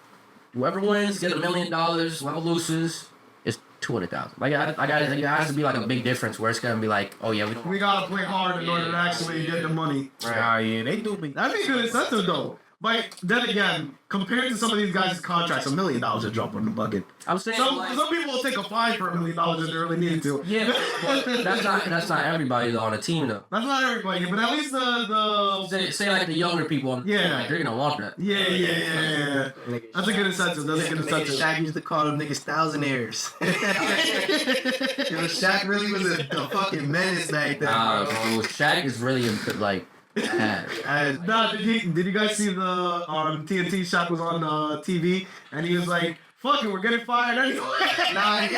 whoever wins get $1 million. Whoever loses is 200,000. Like I got it. It has to be like a big difference where it's gonna be like, oh yeah, We gotta play hard in order to actually get the money. Oh yeah, they do be. That'd be a good incentive though. But then again, compared to some of these guys' contracts, $1 million a drop on the bucket. I'm saying Some like, people will take a fine for $1 million if they really need to. yeah, but that's not everybody on the team though. That's not everybody, but at least the Say like the younger people, Yeah. like, they're gonna want that. yeah. That's a good incentive. That's a good incentive. Shaq used to call them niggas thousandaires. Yo, Shaq really was a fucking menace back then. Bro, Shaq is really a good like. bad. Nah, did you guys see the TNT Shaq was on TV and he was like, "Fuck it, we're getting fired anyway." Nah,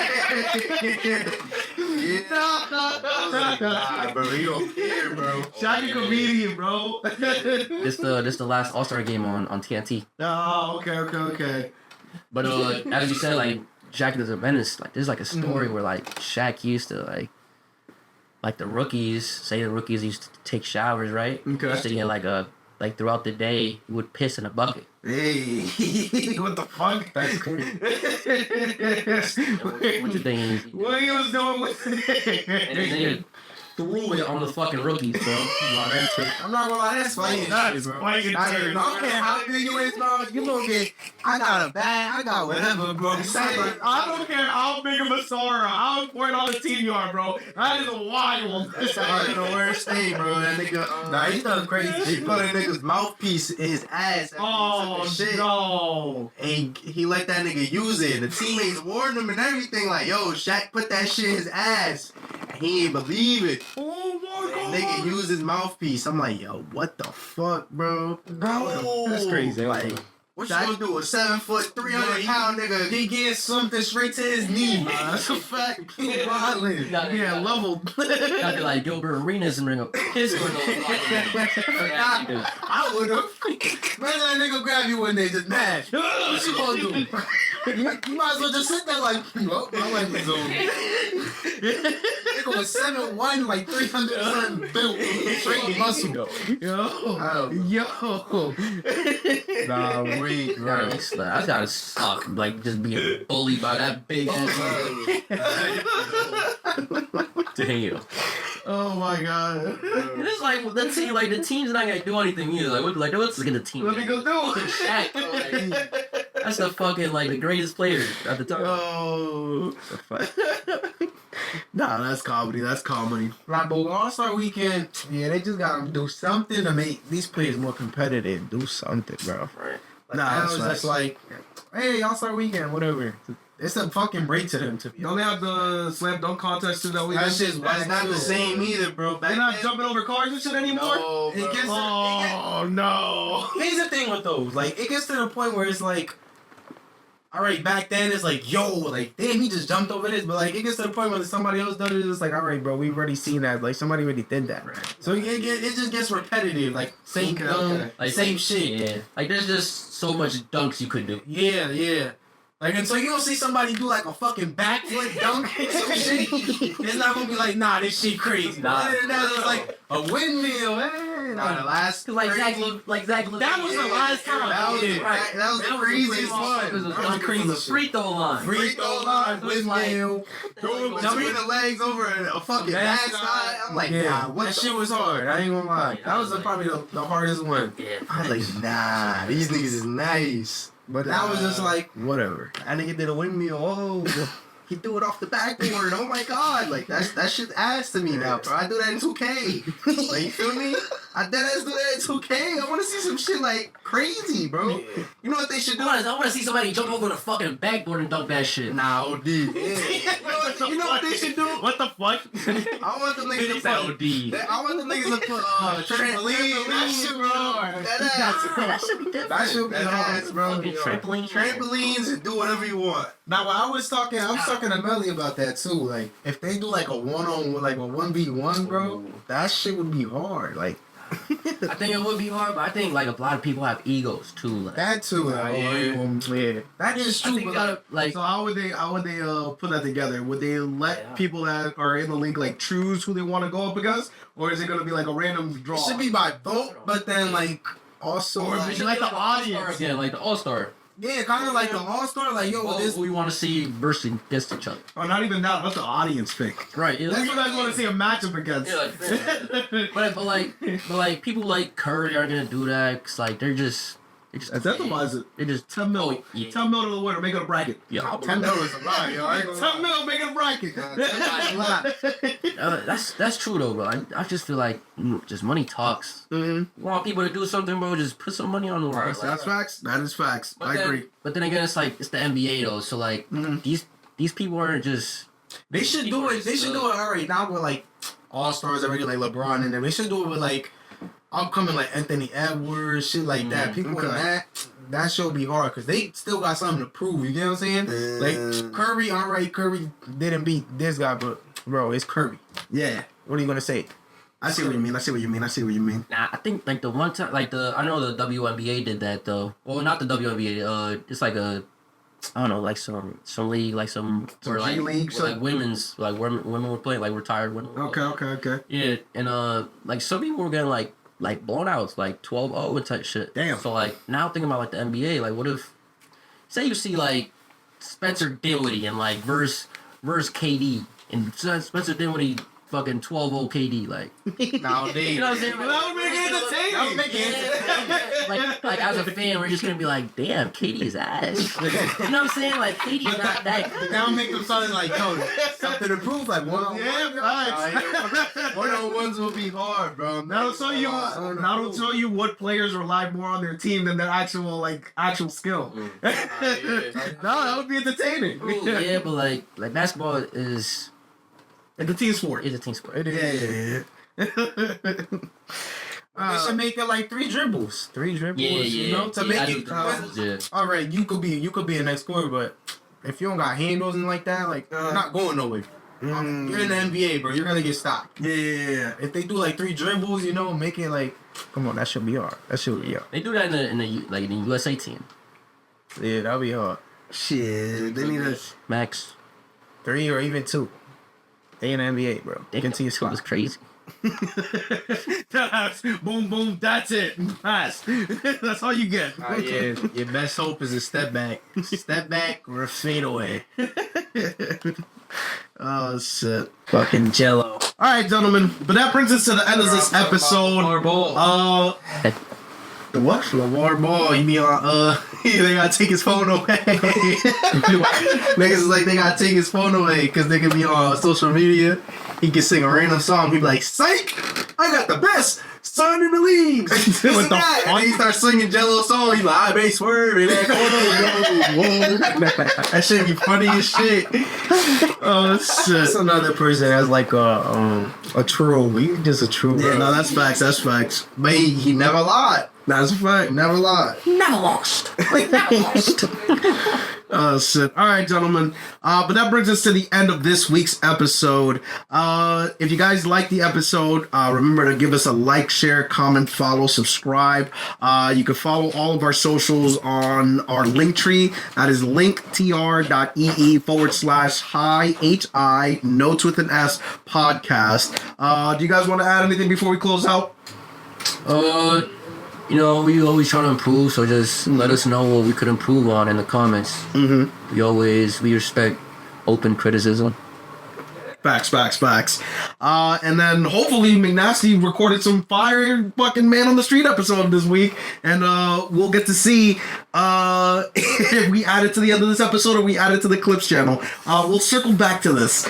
bro, you don't care, bro. Shaq a comedian, bro. This the last All-Star game on TNT. Oh, okay. But as you said, like Shaq is a menace. Like there's like a story where like Shaq used to like the rookies used to take showers, right? Okay. So yeah, like throughout the day, he would piss in a bucket. Hey, what the fuck? That's crazy. What you think? What he was doing with And they threw it on the fucking rookies, bro. I'm not gonna lie, that's funny. That is fucking I terrible. don't care how big you is, bro. You gonna get. I got a bag. I got whatever, bro. I don't care how big of a star or how important on the team you are, bro. That is wild. That's the worst thing, bro. That nigga, Nah, he done crazy. he put a nigga's mouthpiece in his ass. Oh, shit. no. And he let that nigga use it. The teammates warned him and everything. Like, yo, Shaq put that shit in his ass. And he ain't believe it. Oh, my And God. nigga used his mouthpiece. I'm like, yo, what the fuck, bro? That's crazy. Like, what you gonna do? A 7 foot, 300-pound nigga? He getting something straight to his knee. That's a fact. Violent. Yeah, level. Gotta be like Gilbert Arenas and bring up his window. I would've. Imagine that nigga grab you one day just mad. What you gonna do? You might as well just sit there like, well, I like this zone. Nigga was 7'1", like 300 something built. Straight muscle. Yo. Nah, wait, bro. I gotta suck, like just being bullied by that big ass. Damn. Oh, my God. It's like the team's not gonna do anything either. Like what's gonna team? What we gonna do? Shaq, like, that's the fucking like the greatest player at the time. Oh. Nah, that's comedy. That's comedy. Like, but All-Star Weekend, yeah, they just gotta do something to make these players more competitive. Do something, bro. Right. Like, Nah, now that's it's just like, hey, All-Star Weekend, whatever. It's a fucking break to them, to be Don't they have the slam dunk contest too that we That shit's That's not the same either, bro. They're not jumping over cars and shit anymore? No, bro. It gets Oh, no. Here's the thing with those. Like, it gets to the point where it's like, all right, back then it's like, yo, like, damn, he just jumped over this. But, like, it gets to the point where somebody else does it. It's like, all right, bro, we've already seen that. Like, somebody already did that. Right. So it just gets repetitive. Like, same dunk, Like same shit. Yeah. Like there's just so much dunks you could do. Yeah. Like, until you don't see somebody do, like, a fucking backflip dunk or some shit, it's not gonna be like, nah, this shit crazy. Nah. Other than that, it's like a windmill. Hey, Nah, the last Like Zach, that was the last time. That was Right. that was the craziest one. That was crazy. Free throw line. Free throw line, windmill, Like, jumping the legs over a fucking backside. I'm like, nah, what that the shit was hard. I ain't gonna lie. That was probably the hardest one. Yeah. I was like, nah, these niggas is nice. But that was just like, whatever. That nigga did a windmill. Oh, He threw it off the backboard. Oh my god, like that shit's ass to me now, bro. I do that in 2K. Like, you feel me? I do that in 2K. I want to see some shit like crazy, bro. You know what they should do? I want to see somebody jump over the fucking backboard and dunk that shit. Nah, OD. Yeah. You know what they should do? What the fuck? I want the niggas to put. I want the niggas to put trampoline. That shit, bro. That should be different. That should be hard, bro. Trampolines and do whatever you want. Now, I was talking to Melly about that too. Like, if they do like a 1v1, bro, that shit would be hard. Like, I think it would be hard, but I think like a lot of people have egos too. Like, that too. Yeah. That is true. But like, So how would they put that together? Would they let people that are in the league like choose who they want to go up against, or is it gonna be like a random draw? it should be by vote, but then like also it should be like the audience again, like the all-star. yeah, kind of like the All-Star. Like, yo, this Who we want to see versus against each other. Or not even that. Let the audience pick. Right. That's what I want to see a matchup against. but like people like Curry aren't gonna do that. Cause like they're just Incentivize it. They're just 10 mil. yeah. 10 mil to the winner. Make it a bracket. Yeah. $10 a lot, yo. I ain't gonna 10 mil. Make it a bracket. That's true though, bro. I just feel like just money talks. Mm-hmm. You want people to do something, bro? Just put some money on the line. That's facts. That is facts. I agree. But then again, it's like it's the NBA though, so like these people aren't just. They should do it. They should do it already now with like All-Stars already, like LeBron and them. They should do it with like upcoming like Anthony Edwards, shit like that. People in that should be hard because they still got something to prove. You get what I'm saying? Like Curry, alright, Curry didn't beat this guy, but bro, it's Curry. Yeah. What are you gonna say? I see what you mean. Nah, I think like the one time, like I know the WNBA did that though. Well, not the WNBA. It's like a, I don't know, like some league, like some or G like league, where, like women's, like women were playing, like retired women. Okay. Yeah, and like some people were getting like blownouts, like 12-0 and type shit. Damn. So like now thinking about like the NBA, like what if, say you see like Spencer Dinwiddie and like versus KD and Spencer Dinwiddie fucking 12-0 KD, like Nowadays. you know what I'm saying? That would make it entertaining. Like as a fan, we're just gonna be like, damn, KD is ass. You know what I'm saying? Like KD is not that good. Now make them something like, yo, something to prove, like one-on-one. One-on-ones will be hard, bro. That'll tell you what players rely more on their team than their actual skill. No, that would be entertaining. Yeah, but like basketball is It's a team sport. a team sport. Yeah. They should make it like 3 dribbles. 3 dribbles, you know, to make it. Yeah. All right, you could be a next scorer, but if you don't got handles and like that, like you're not going nowhere. You're in the NBA, bro. You're gonna get stopped. Yeah. If they do like 3 dribbles, you know, make it like, come on, that should be hard. That should be hard. They do that in the USA team. Yeah, that'll be hard. Shit. They need a Max. 3 or even 2. They in the NBA, bro. They can see his was crazy. boom, boom. That's it. Pass. That's all you get. Yeah, your best hope is a step back. Step back or a fadeaway. Oh shit. Fucking Jello. All right, gentlemen. But that brings us to the end of this episode. The what? LeVar Ball, you be on, they gotta take his phone away. Niggas is like, they gotta take his phone away because they can be on social media. He can sing a random song. He be like, psych, I got the best son in the league. This and that. And then he starts singing Jello song. He like, I may swerve in that corner. That shit be funny as shit. Oh shit. That's another person that's like a troll. He just a troll. Yeah, no, that's facts. That's facts. But he never lied. That's a fact. Never lied. Never lost. Never lost. Oh shit. All right, gentlemen. But that brings us to the end of this week's episode. If you guys like the episode, remember to give us a like, share, comment, follow, subscribe. You can follow all of our socials on our link tree. That is linktr.ee/hi notes with an S podcast. Do you guys want to add anything before we close out? You know, we always try to improve, so just let us know what we could improve on in the comments. We respect open criticism. Facts. And then hopefully McNasty recorded some fire fucking Man on the Street episode this week, and we'll get to see if we add it to the end of this episode or we add it to the Clips channel. We'll circle back to this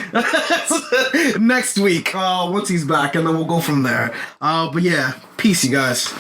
next week once he's back, and then we'll go from there. But yeah, peace, you guys.